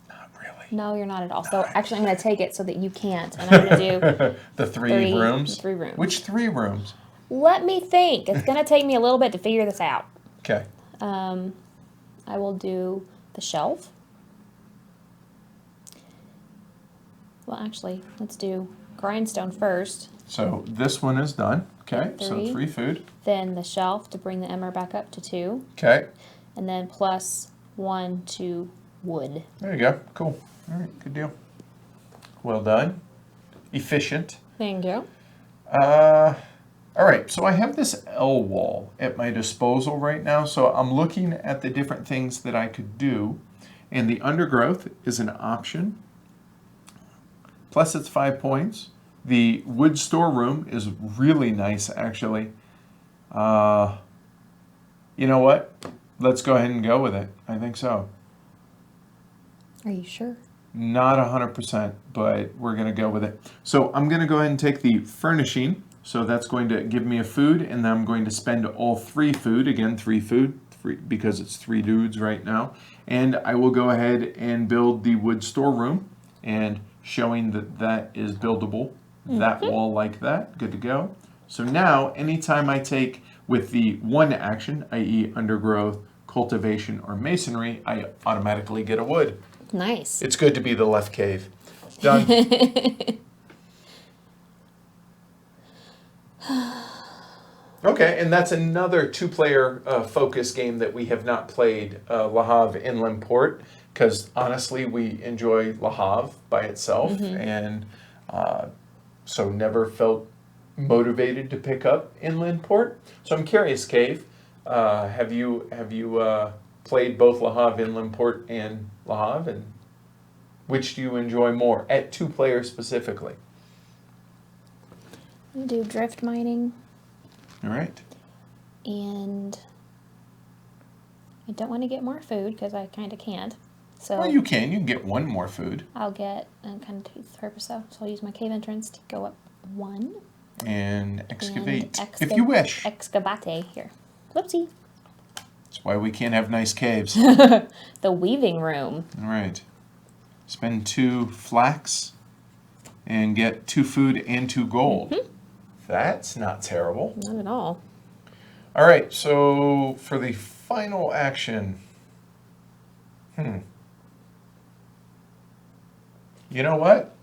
Not really. No, you're not at all. So actually, I'm going to take it so that you can't. And I'm going to do The 3 rooms? 3 rooms. Which 3 rooms? Let me think. It's going to take me a little bit to figure this out. Okay. I will do the shelf. Well, actually, let's do grindstone first. So this one is done. Okay, so 3. 3 food. Then the shelf to bring the emmer back up to 2. Okay, And then plus 1 to wood. there you go. Cool. All right, good deal. Well done. Efficient. Thank you. All right, so I have this L wall at my disposal right now, so I'm looking at the different things that I could do, and the undergrowth is an option. Plus it's 5 points. The wood storeroom is really nice, actually. You know what? Let's go ahead and go with it. I think so. Are you sure? Not 100%, but we're going to go with it. So I'm going to go ahead and take the furnishing. So that's going to give me a food, and then I'm going to spend all 3 food. Again, 3 food, because it's 3 dudes right now. And I will go ahead and build the wood storeroom, and showing that that is buildable. That wall like that, good to go. So now, anytime I take with the 1 action, i.e. undergrowth, cultivation, or masonry, I automatically get a wood. Nice. It's good to be the left cave. Done. Okay, and that's another 2-player focus game that we have not played, Le Havre Inland Port, because honestly, we enjoy Le Havre by itself, and so never felt motivated to pick up Inland Port. So I'm curious, Cave, have you played both Le Havre Inland Port and Le Havre, and which do you enjoy more at 2 players specifically? I do drift mining, All right. and I don't want to get more food because I kind of can't. So Well, you can get 1 more food I'll get kind of defeats the purpose though. So I'll use my cave entrance to go up 1. and excavate And if you wish. Excavate here. Whoopsie. That's why we can't have nice caves. The weaving room. All right. Spend 2 flax and get 2 food and 2 gold. That's not terrible. Not at all. All right, so for the final action, you know what?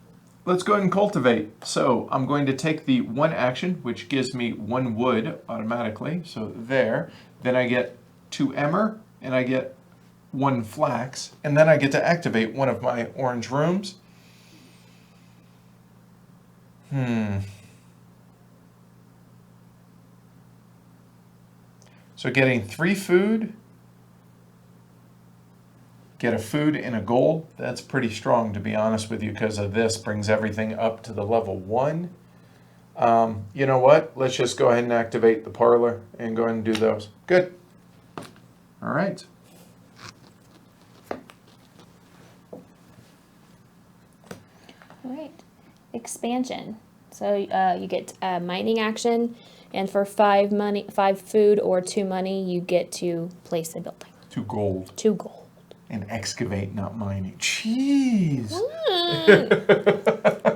Let's go ahead and cultivate. So I'm going to take the 1 action, which gives me 1 wood automatically. So there. Then I get 2 emmer, and I get 1 flax. And then I get to activate one of my orange rooms. So getting 3 food, get a food and a gold, that's pretty strong, to be honest with you, because of this brings everything up to the level 1. You know what? Let's just go ahead and activate the parlor and go ahead and do those. Good. All right. All right. Expansion. So you get a mining action, and for 5 food or 2 money, you get to place a building. 2 gold. 2 gold. And excavate, not mining. Jeez.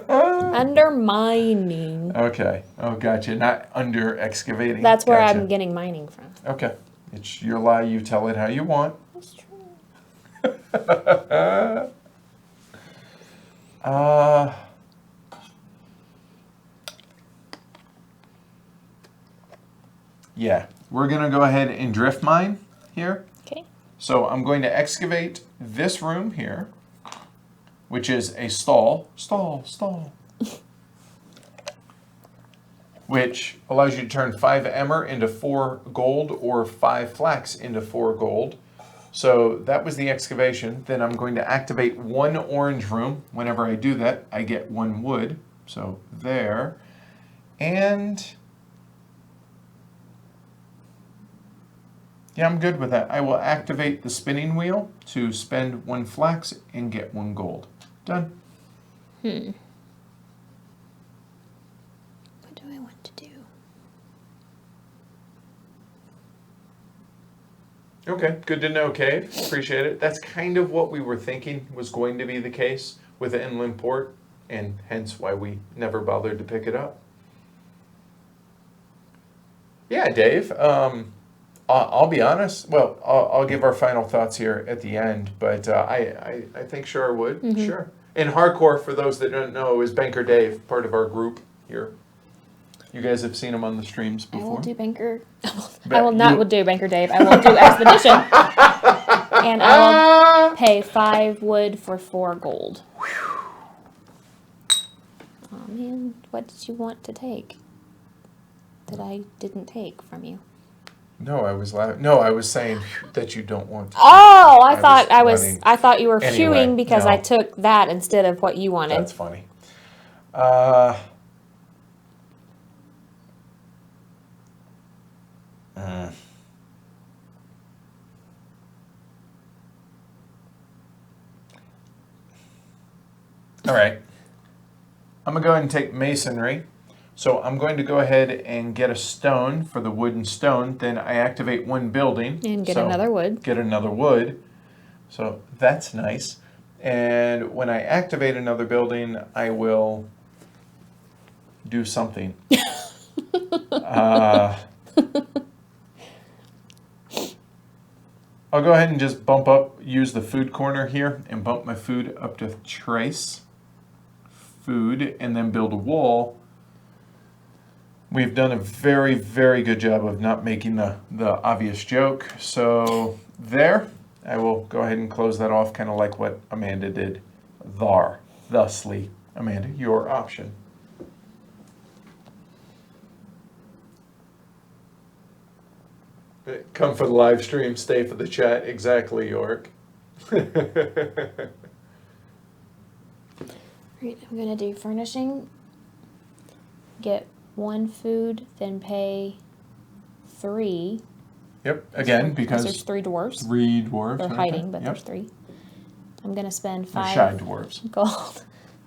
Undermining. Okay. Oh, gotcha. Not under excavating. That's where Gotcha. I'm getting mining from. Okay. It's your lie. You tell it how you want. That's true. Yeah, we're gonna go ahead and drift mine here. Okay. So I'm going to excavate this room here, which is a stall, which allows you to turn 5 emmer into 4 gold or 5 flax into 4 gold. So that was the excavation. Then I'm going to activate 1 orange room. Whenever I do that, I get 1 wood. So there. And yeah, I'm good with that. I will activate the spinning wheel to spend 1 flax and get 1 gold. Done. What do I want to do? Okay, good to know, Cave. Appreciate it. That's kind of what we were thinking was going to be the case with the inland port, and hence why we never bothered to pick it up. Yeah, Dave. I'll be honest. Well, I'll give our final thoughts here at the end, but I think sure I would. Sure. And hardcore, for those that don't know, is Banker Dave, part of our group here. You guys have seen him on the streams I before. will do Banker. Bet I will not you- do Banker Dave. I will do Expedition. And I will pay 5 wood for 4 gold. Oh man, what did you want to take that I didn't take from you? No, I was laughing. No, I was saying that you don't want to. Oh, I thought you were Anyway, hewing because I no. took that instead of what you wanted. That's funny. All right. I'm going to go ahead and take masonry. So I'm going to go ahead and get a stone for the wood and stone. Then I activate one building. And get So another wood. Get another wood. So that's nice. And when I activate another building, I will do something. I'll go ahead and just use the food corner here and bump my food up to trace food and then build a wall. We've done a very, very good job of not making the obvious joke. So there, I will go ahead and close that off, kind of like what Amanda did. Thusly, Amanda, your option. Come for the live stream, stay for the chat. Exactly, York. Right, I'm gonna do furnishing. Get 1 food, then pay 3. Yep, again, because there's 3 dwarves. 3 dwarves. They're right hiding, there. but there's 3. I'm gonna spend They're 5 shy dwarves. gold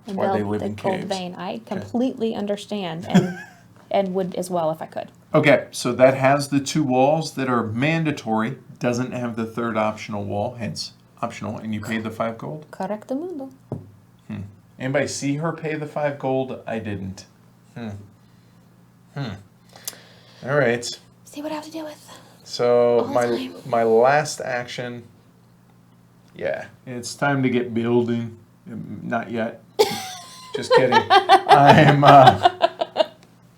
and Why they build live the in gold caves. vein. I completely understand, and would as well if I could. Okay, so that has the 2 walls that are mandatory, doesn't have the 3rd optional wall, hence optional, and you pay the 5 gold. Correcto mundo. Anybody see her pay the 5 gold? I didn't. All right. See what I have to deal with. So All the time. my last action. Yeah, it's time to get building. Not yet. Just kidding.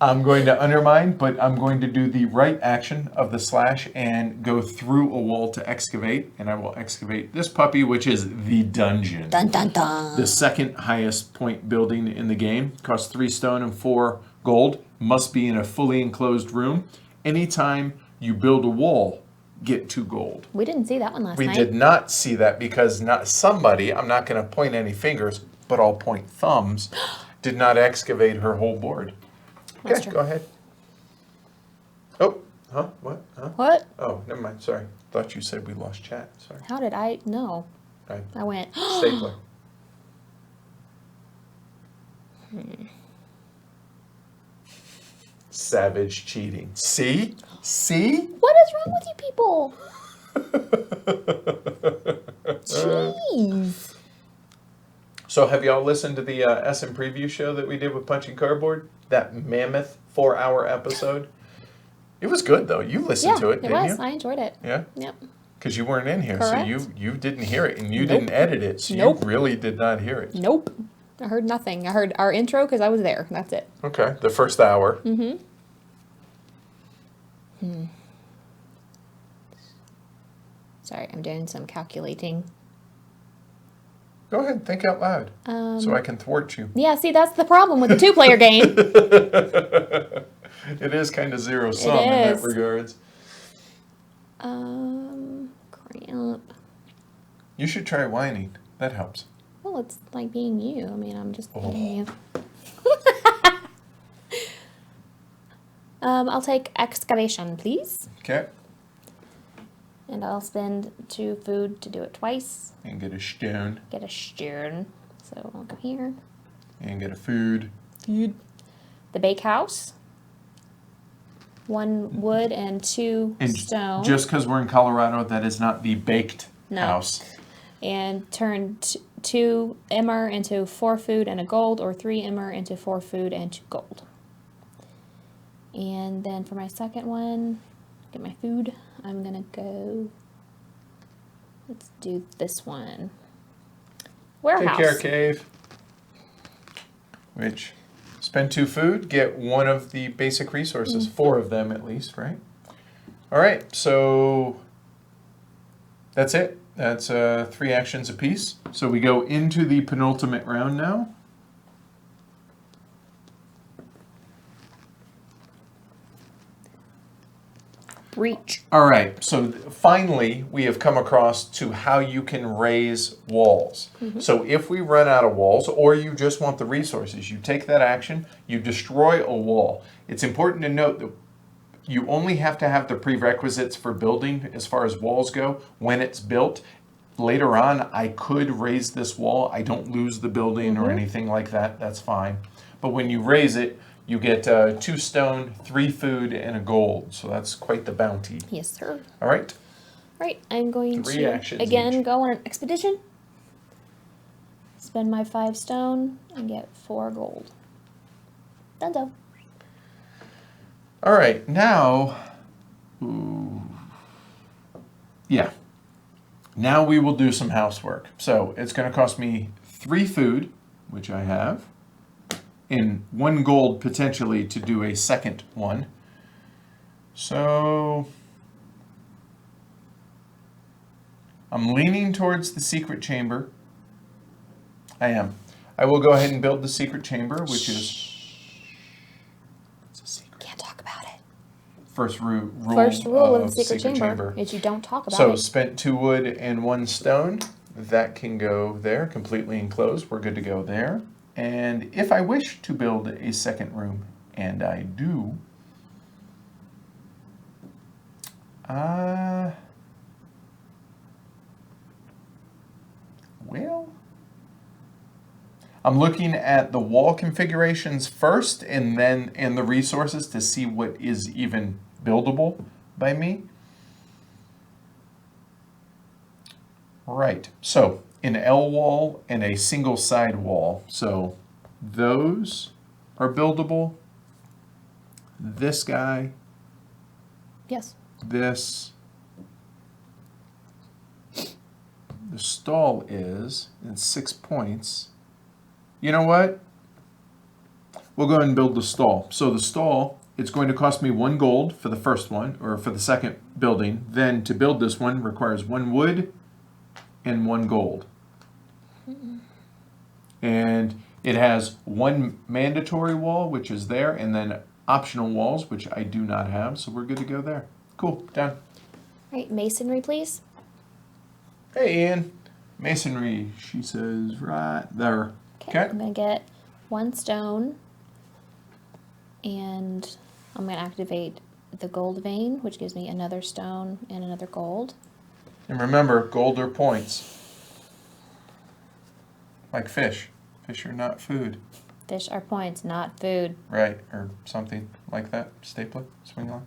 I'm going to undermine, but I'm going to do the right action of the slash and go through a wall to excavate, and I will excavate this puppy, which is the dungeon. Dun dun dun. The second highest point building in the game. Costs 3 stone and 4 gold. Must be in a fully enclosed room. Anytime you build a wall, get 2 gold. We didn't see that one last We night. did not see that because not somebody, I'm not going to point any fingers, but I'll point thumbs, did not excavate her whole board. That's Okay, true. go ahead. Oh, huh? What? Huh? What? Oh, never mind. Sorry. Thought you said we lost chat. Sorry. How did I know? I went. Stapler. Savage cheating. See? See? What is wrong with you people? Jeez. So have y'all listened to the SM preview show that we did with Punching Cardboard? That mammoth 4-hour episode? It was good, though. You listened to it, didn't was. you? I enjoyed it. Yeah? Yep. Because you weren't in here, Correct. so you didn't hear it, and you Nope. didn't edit it, so Nope. you really did not hear it. Nope. I heard nothing. I heard our intro because I was there. That's it. Okay, the first hour. Sorry, I'm doing some calculating. Go ahead, think out loud, so I can thwart you. Yeah, see, that's the problem with the 2-player game. It is kind of zero sum in that is. regards. Crap. You should try whining. That helps. Well, it's like being you. I mean, I'm just letting you. I'll take excavation, please. Okay, And I'll spend 2 food to do it twice. and get a stone, Get a stern. So I'll go here. and get a food. The bakehouse. 1 wood and 2 And stone. just because we're in Colorado, that is not the baked No. house. And turn 2 emmer into 4 food and a gold, or 3 emmer into 4 food and 2 gold. And then for my second one, get my food. I'm gonna go. Let's do this one. Take Warehouse. care, Cave. which spend 2 food, get 1 of the basic resources, 4 of them at least, right? All right, so that's it. That's 3 actions apiece. So we go into the penultimate round now. Reach. All right, so finally we have come across to how you can raise walls. So if we run out of walls, or you just want the resources, you take that action, you destroy a wall. It's important to note that you only have to have the prerequisites for building as far as walls go when it's built. Later on, I could raise this wall. I don't lose the building or anything like that. That's fine. But when you raise it, you get 2 stone, 3 food, and a gold. So that's quite the bounty. Yes, sir. All right. Right, I'm going 3 to actions again each. go on an expedition. Spend my 5 stone and get 4 gold. Done. All right, now, yeah. Now we will do some housework. So it's going to cost me 3 food, which I have, and 1 gold potentially to do a second one. So I'm leaning towards the secret chamber. I am. I will go ahead and build the secret chamber, which is... It's a secret. Can't talk about it. First rule of the secret chamber is you don't talk about So it. spent 2 wood and 1 stone. That can go there, completely enclosed. We're good to go there. And if I wish to build a second room, and I do, well, I'm looking at the wall configurations first and the resources to see what is even buildable by me. Right, so an L wall and a single side wall. So those are buildable. This guy, Yes. this. The stall is, it's 6 points. You know what? We'll go ahead and build the stall. So the stall, it's going to cost me 1 gold for the first one, or for the second building. Then to build this one requires 1 wood and 1 gold. And it has 1 mandatory wall, which is there, and then optional walls, which I do not have. So we're good to go there. Cool, done. Right, masonry, please. Hey, Ian. Masonry, she says, right there. Okay, I'm going to get 1 stone, and I'm going to activate the gold vein, which gives me another stone and another gold. And remember, gold are points. Like fish. Fish are not food. Fish are points, not food. Right, or something like that. Stapler, swing on.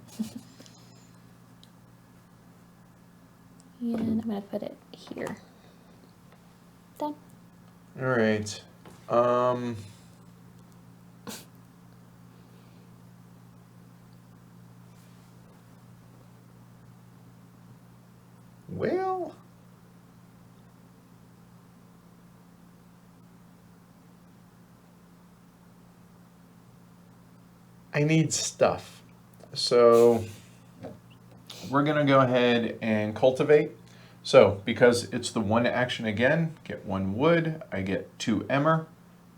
And I'm going to put it here. Done. All right. Well, I need stuff. So we're going to go ahead and cultivate. So because it's the 1 action again, get 1 wood, I get 2 emmer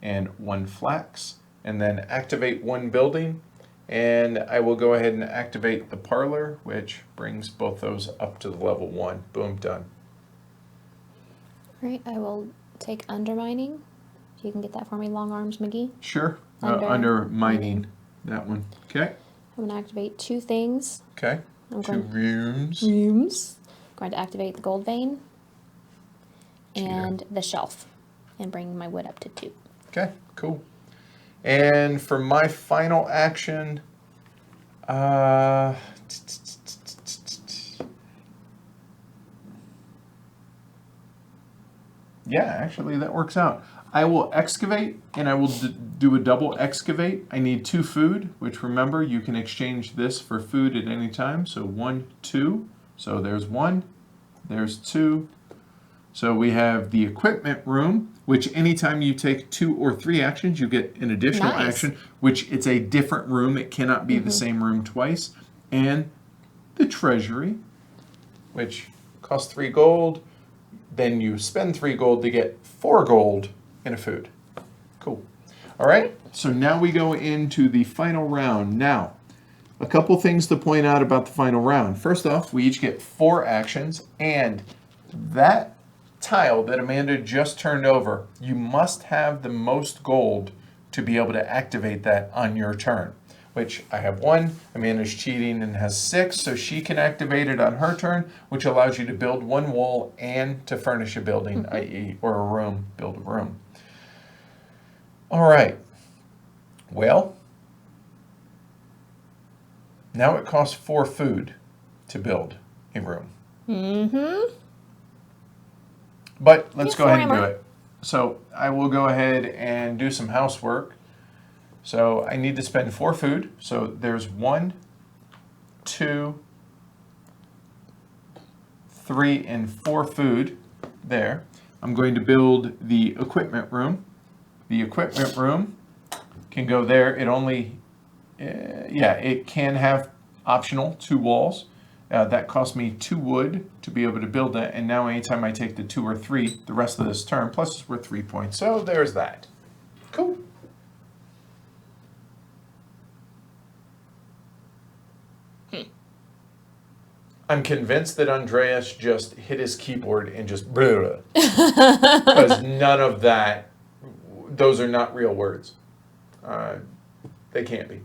and 1 flax, and then activate 1 building. And I will go ahead and activate the parlor, which brings both those up to the level 1. Boom, done. Right, I will take undermining. If you can get that for me, Long Arms McGee. Sure. Under Under mining, that one. Okay. I'm going to activate 2 things. Okay. I'm 2 going rooms. going to activate the gold vein and the shelf and bring my wood up to 2. Okay, cool. And for my final action, yeah, actually that works out. I will excavate, and I will do a double excavate. I need 2 food, which remember, you can exchange this for food at any time. So 1, 2. So there's 1, there's 2. So we have the equipment room, which anytime you take 2 or 3 actions, you get an additional Nice. action, which it's a different room. It cannot be the same room twice. And the treasury, which costs 3 gold. Then you spend 3 gold to get 4 gold in a food. Cool. All right, so now we go into the final round. Now, a couple things to point out about the final round. First off, we each get 4 actions, and that tile that Amanda just turned over, you must have the most gold to be able to activate that on your turn, which I have 1. Amanda's cheating and has 6, so she can activate it on her turn, which allows you to build 1 wall and to furnish a building, i.e., or a room, build a room. All right. Well, now it costs 4 food to build a room. But let's go ahead and do it. So I will go ahead and do some housework. So I need to spend 4 food. So there's 1, 2, 3, and 4 food there. I'm going to build the equipment room. The equipment room can go there. It only, it can have optional 2 walls. That cost me 2 wood to be able to build that. And now anytime I take the 2 or 3, the rest of this turn, plus it's worth 3 points. So there's that. Cool. I'm convinced that Andreas just hit his keyboard and just because none of that, those are not real words. They can't be.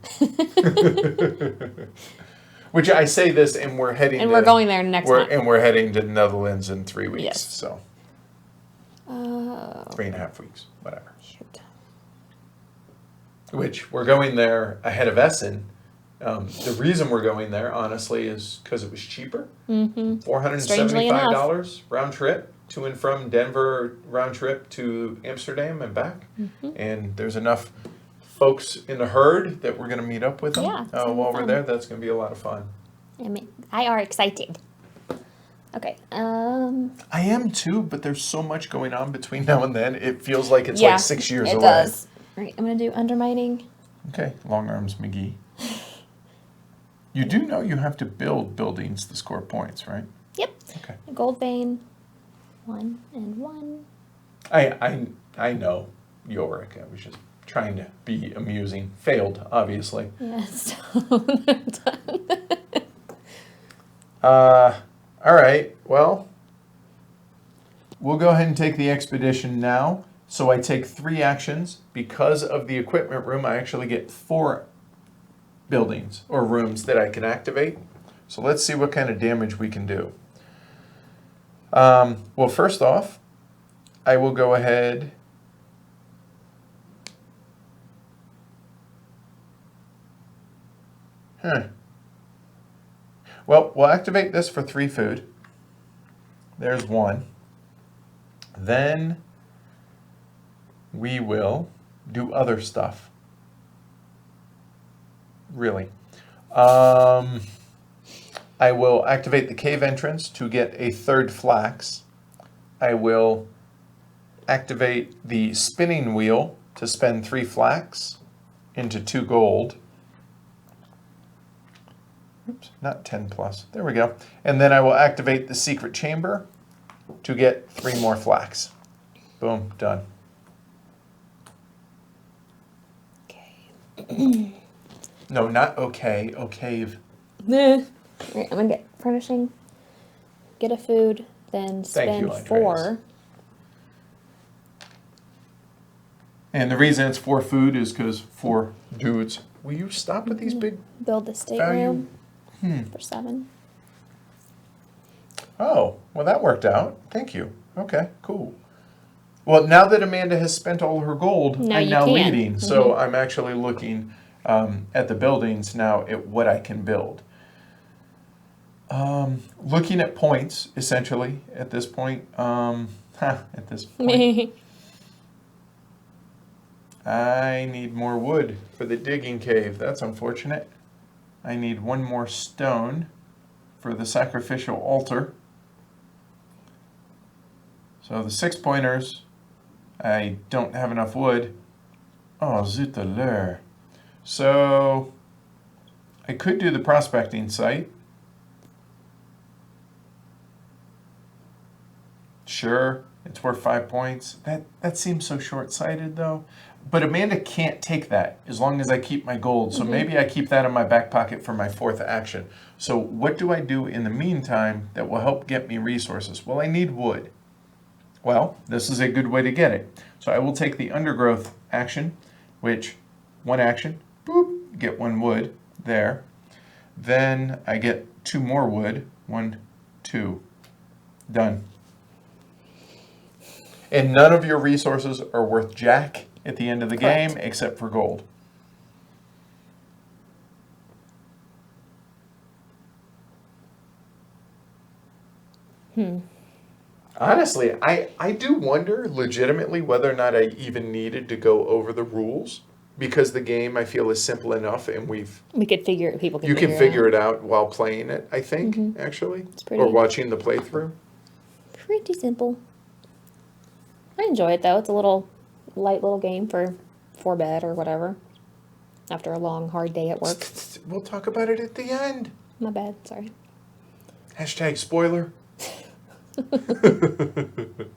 Which I say this, and we're heading. And we're going there next month. And we're heading to the Netherlands in 3 weeks. Yes. So 3.5 weeks, whatever. Shoot. Which we're going there ahead of Essen. The reason we're going there, honestly, is because it was cheaper. $475 round trip to and from Denver, round trip to Amsterdam and back. And there's enough folks in the herd that we're going to meet up with them while we're there. That's going to be a lot of fun. I are excited. Okay. I am too, but there's so much going on between now and then. It feels like it's like 6 years away. It does. All right, I'm going to do undermining. Okay, long arms McGee. You do know you have to build buildings to score points, right? Yep. Okay. Gold vein. 1 and 1. I know, Yorick. I was just trying to be amusing. Failed, obviously. Yes. All right. Well, we'll go ahead and take the expedition now. So I take 3 actions. Because of the equipment room, I actually get 4 buildings or rooms that I can activate. So let's see what kind of damage we can do. Well, first off, I will go ahead Well, we'll activate this for 3 food. There's 1. Then we will do other stuff. Really. I will activate the cave entrance to get a 3rd flax. I will activate the spinning wheel to spend 3 flax into 2 gold. Oops, not 10 plus. There we go. And then I will activate the secret chamber to get 3 more flax. Boom, done. Okay. No, not okay. Okave. Right, I'm going to get furnishing, get a food, then spend 4. And the reason it's 4 food is because 4 dudes. Will you stop with these big build the stateroom for 7. Oh, well, that worked out. Thank you. Okay, cool. Well, now that Amanda has spent all her gold, I'm now leading. So I'm actually looking at the buildings now at what I can build. Looking at points, essentially, at this point. At this point. I need more wood for the digging cave. That's unfortunate. I need 1 more stone for the sacrificial altar. So the 6 pointers, I don't have enough wood. Oh, zut de l'heure. So I could do the prospecting site. Sure, it's worth 5 points. That seems so short-sighted though. But Amanda can't take that as long as I keep my gold. So maybe I keep that in my back pocket for my 4th action. So what do I do in the meantime that will help get me resources? Well, I need wood. Well, this is a good way to get it. So I will take the undergrowth action, which 1 action, boop, get 1 wood there. Then I get 2 more wood, 1, 2, done. And none of your resources are worth jack at the end of the game except for gold. Honestly, I do wonder legitimately whether or not I even needed to go over the rules, because the game I feel is simple enough and We could figure it. People can. you can figure it out while playing it. I think actually, or watching the playthrough. Pretty simple. I enjoy it though. It's a light little game for bed or whatever. After a long hard day at work. We'll talk about it at the end. My bad. Sorry. Hashtag spoiler. What do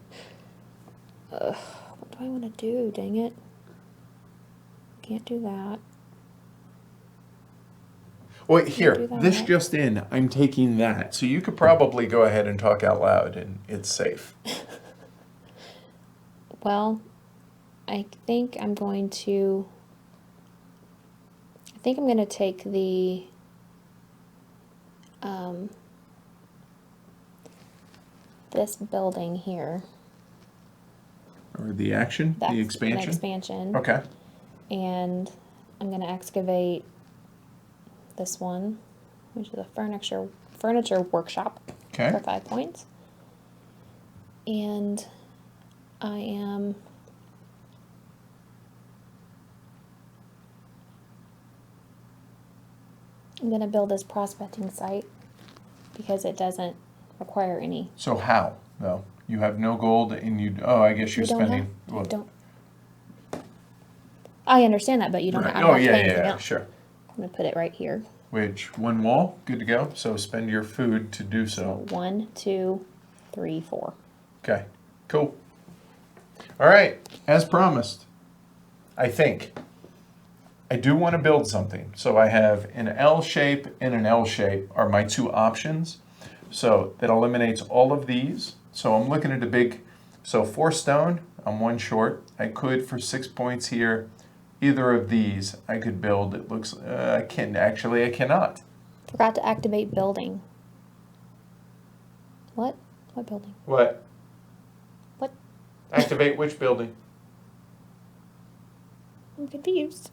I want to do? Dang it. Can't do that. Well, here, this just in, I'm taking that. So you could probably go ahead and talk out loud and it's safe. Well, I think I'm going to take the this building here. Or the action, That's the expansion? An expansion. Okay. And I'm going to excavate this one, which is a furniture workshop Okay. for 5 points. And I'm going to build this prospecting site because it doesn't require any. So how, though? You have no gold and I guess you're spending. I understand that, but you don't Right. have. I don't have to pay anything Yeah, else. sure. I'm going to put it right here. Which, 1 wall, good to go. So spend your food to do So so. 1, 2, 3, 4. Okay, cool. All right, as promised, I think I do want to build something. So I have an L shape and an L shape are my 2 options. So that eliminates all of these. So I'm looking at a big, so 4 stone, I'm 1 short. I could, for 6 points here, either of these I could build. It looks, I cannot. Forgot to activate building. What? What building? What? What? Activate which building? I'm confused.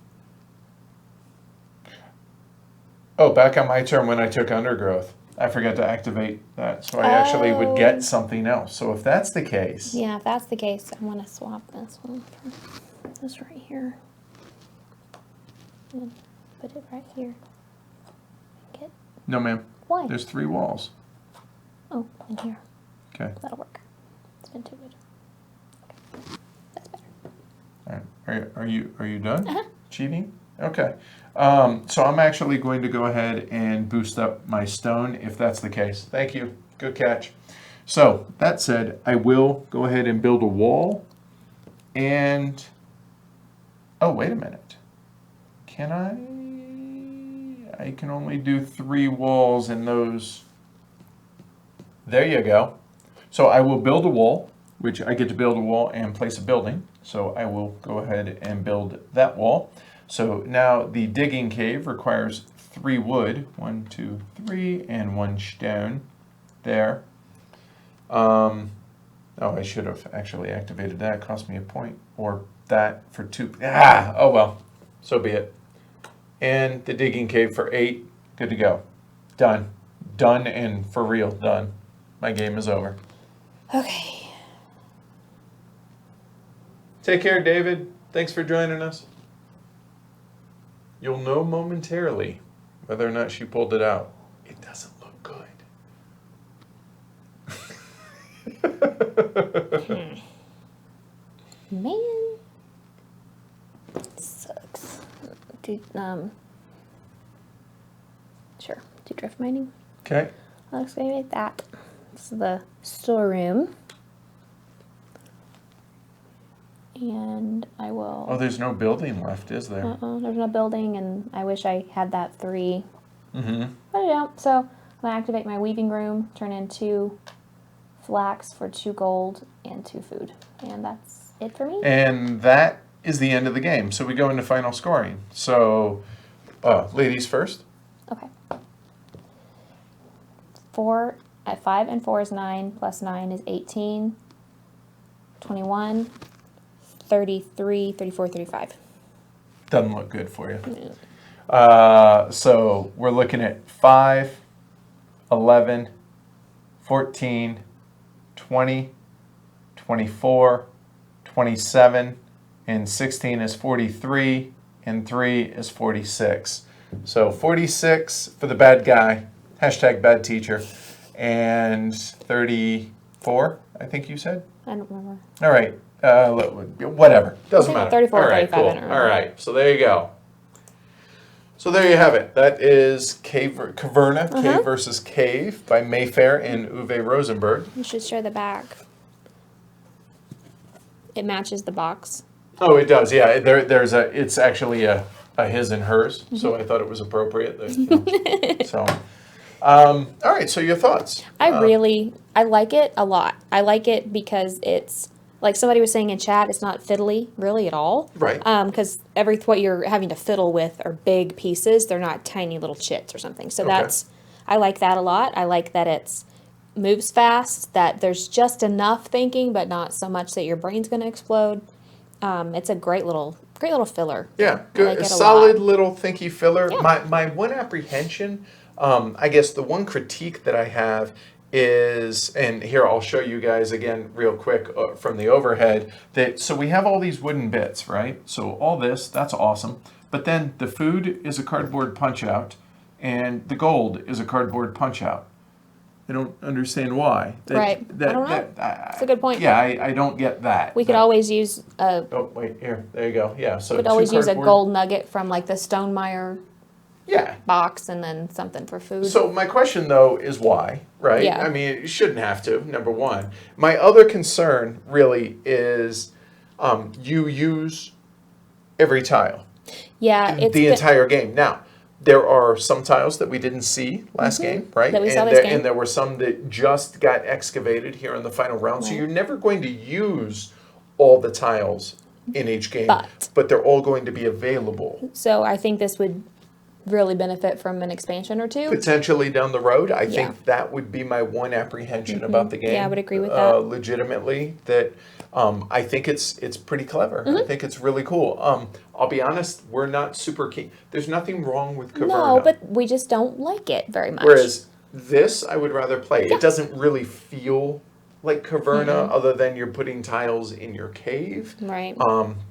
Oh, back on my turn when I took undergrowth. I forgot to activate that, so I actually would get something else. So if that's the case... Yeah, if that's the case, I want to swap this one for this right here. And put it right here. Get. No, ma'am. Why? There's 3 walls. Oh, in here. Okay. That'll work. It's been too good. Okay. That's better. All right. Are you done? Uh-huh. Cheating? Okay. So I'm actually going to go ahead and boost up my stone if that's the case. Thank you. Good catch. So that said, I will go ahead and build a wall. And oh, wait a minute. Can I can only do 3 walls in those. There you go. So I will build a wall, which I get to build a wall and place a building. So I will go ahead and build that wall. So now the digging cave requires 3 wood. 1, 2, 3, and 1 stone there. Oh, I should have actually activated that. It cost me a point. Or that for 2. Oh well, so be it. And the digging cave for 8. Good to go. Done. Done and for real done. My game is over. Okay. Take care, David. Thanks for joining us. You'll know momentarily whether or not she pulled it out. It doesn't look good. Man. Sucks. Sure. Do drift mining. Okay. I'll excavate that. This is the storeroom. And I will... Oh, there's no building left, is there? there's no building, and I wish I had that 3. Mm-hmm. But I don't. So I'm going to activate my weaving room, turn in 2 flax for 2 gold and 2 food. And that's it for me. And that is the end of the game. So we go into final scoring. So, ladies first. Okay. 5 and 4 is 9, plus 9 is 18, 21, 33, 34, 35. Doesn't look good for you. Yeah. So we're looking at 5, 11, 14, 20, 24, 27, and 16 is 43, and 3 is 46. So 46 for the bad guy, hashtag bad teacher, and 34, I think you said? I don't remember. All right, whatever, doesn't I think matter. 34 All right, 35, I cool. don't remember. All right, so there you go. So there you have it. That is Caverna, Cave versus Cave by Mayfair and Uwe Rosenberg. You should show the back. It matches the box. Oh, it does. Yeah, it's actually a his and hers. So I thought it was appropriate. That, so, all right. So your thoughts? I like it a lot. I like it because it's, like somebody was saying in chat, it's not fiddly really at all. Right. Because what you're having to fiddle with are big pieces. They're not tiny little chits or something. So I like that a lot. I like that it's moves fast, that there's just enough thinking, but not so much that your brain's going to explode. It's a great little filler. Yeah, I good. like it a Solid lot. little thinky filler. Yeah. My one apprehension, I guess the one critique that I have is, and here I'll show you guys again real quick from the overhead, so we have all these wooden bits, right? So all this, that's awesome. But then the food is a cardboard punch out and the gold is a cardboard punch out. I don't understand why. Right. I don't know. That's a good point. Yeah, I don't get that. We could always use Oh, wait, here. There you go. Yeah, so could two always use a cardboard- gold nugget from like the Stonemeyer Yeah. box and then something for food. So my question though is why, right? Yeah. I mean, it shouldn't have to, number one. My other concern really is you use every tile yeah, it's the entire game. Now, there are some tiles that we didn't see last game, right? That we saw and this game. And there were some that just got excavated here in the final round. So Right. you're never going to use all the tiles in each game, but they're all going to be available. So I think this would really benefit from an expansion or two. Potentially down the road, I Yeah. think that would be my one apprehension about the game. Yeah, I would agree with that. Legitimately, that I think it's pretty clever. I think it's really cool. I'll be honest, we're not super keen. There's nothing wrong with Caverna. No, but we just don't like it very much. Whereas this, I would rather play. It doesn't really feel like Caverna, other than you're putting tiles in your cave. Right.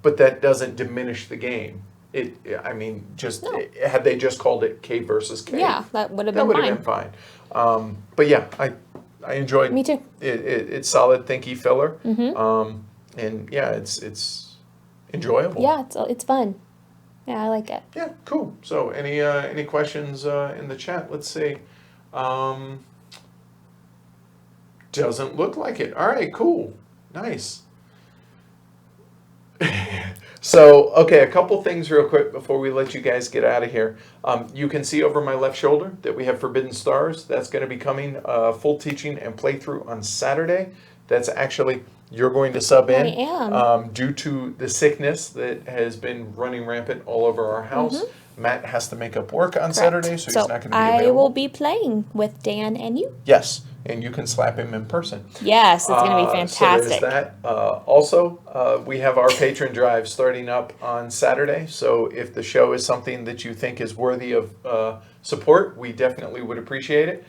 But that doesn't diminish the game. Had they just called it Cave versus Cave, Yeah, that would have that been would fine. have been fine. But yeah, I enjoyed. Me too. It's solid, thinky filler. And yeah, it's enjoyable. Yeah, it's fun. Yeah, I like it. Yeah, cool. So any questions in the chat? Let's see. Doesn't look like it. All right, cool. Nice. So, okay, a couple things real quick before we let you guys get out of here. You can see over my left shoulder that we have Forbidden Stars. That's going to be coming full teaching and playthrough on Saturday. That's actually, you're going to sub in. I am. Due to the sickness that has been running rampant all over our house. Matt has to make up work on Saturday, so he's not going to be available. I will be playing with Dan and you. Yes, and you can slap him in person. Yes, it's going to be fantastic. So there's that. Also, we have our patron drive starting up on Saturday. So if the show is something that you think is worthy of support, we definitely would appreciate it.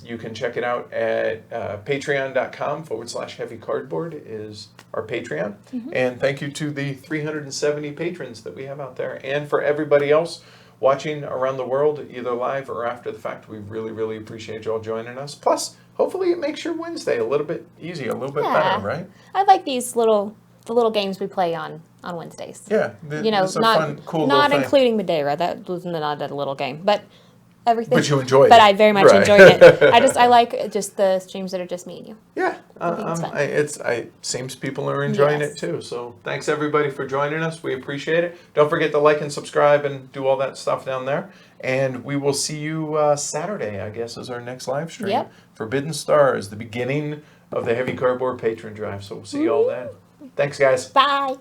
You can check it out at patreon.com/heavy cardboard is our Patreon. And thank you to the 370 patrons that we have out there. And for everybody else, watching around the world, either live or after the fact, we really, really appreciate you all joining us. Plus, hopefully it makes your Wednesday a little bit easier, a little bit better, right? I like these the little games we play on Wednesdays. Yeah, Not fun, cool not little thing. including Madeira. That was not a little game, but everything. But you enjoyed it. But I very much Right. enjoyed it. I like just the streams that are just me and you. Yeah, it's fun. seems people are enjoying Yes. it too. So thanks everybody for joining us. We appreciate it. Don't forget to like and subscribe and do all that stuff down there. And we will see you Saturday, I guess, is our next live stream. Yep. Forbidden Stars, the beginning of the Heavy Cardboard Patron Drive. So we'll see you all then. Thanks, guys. Bye.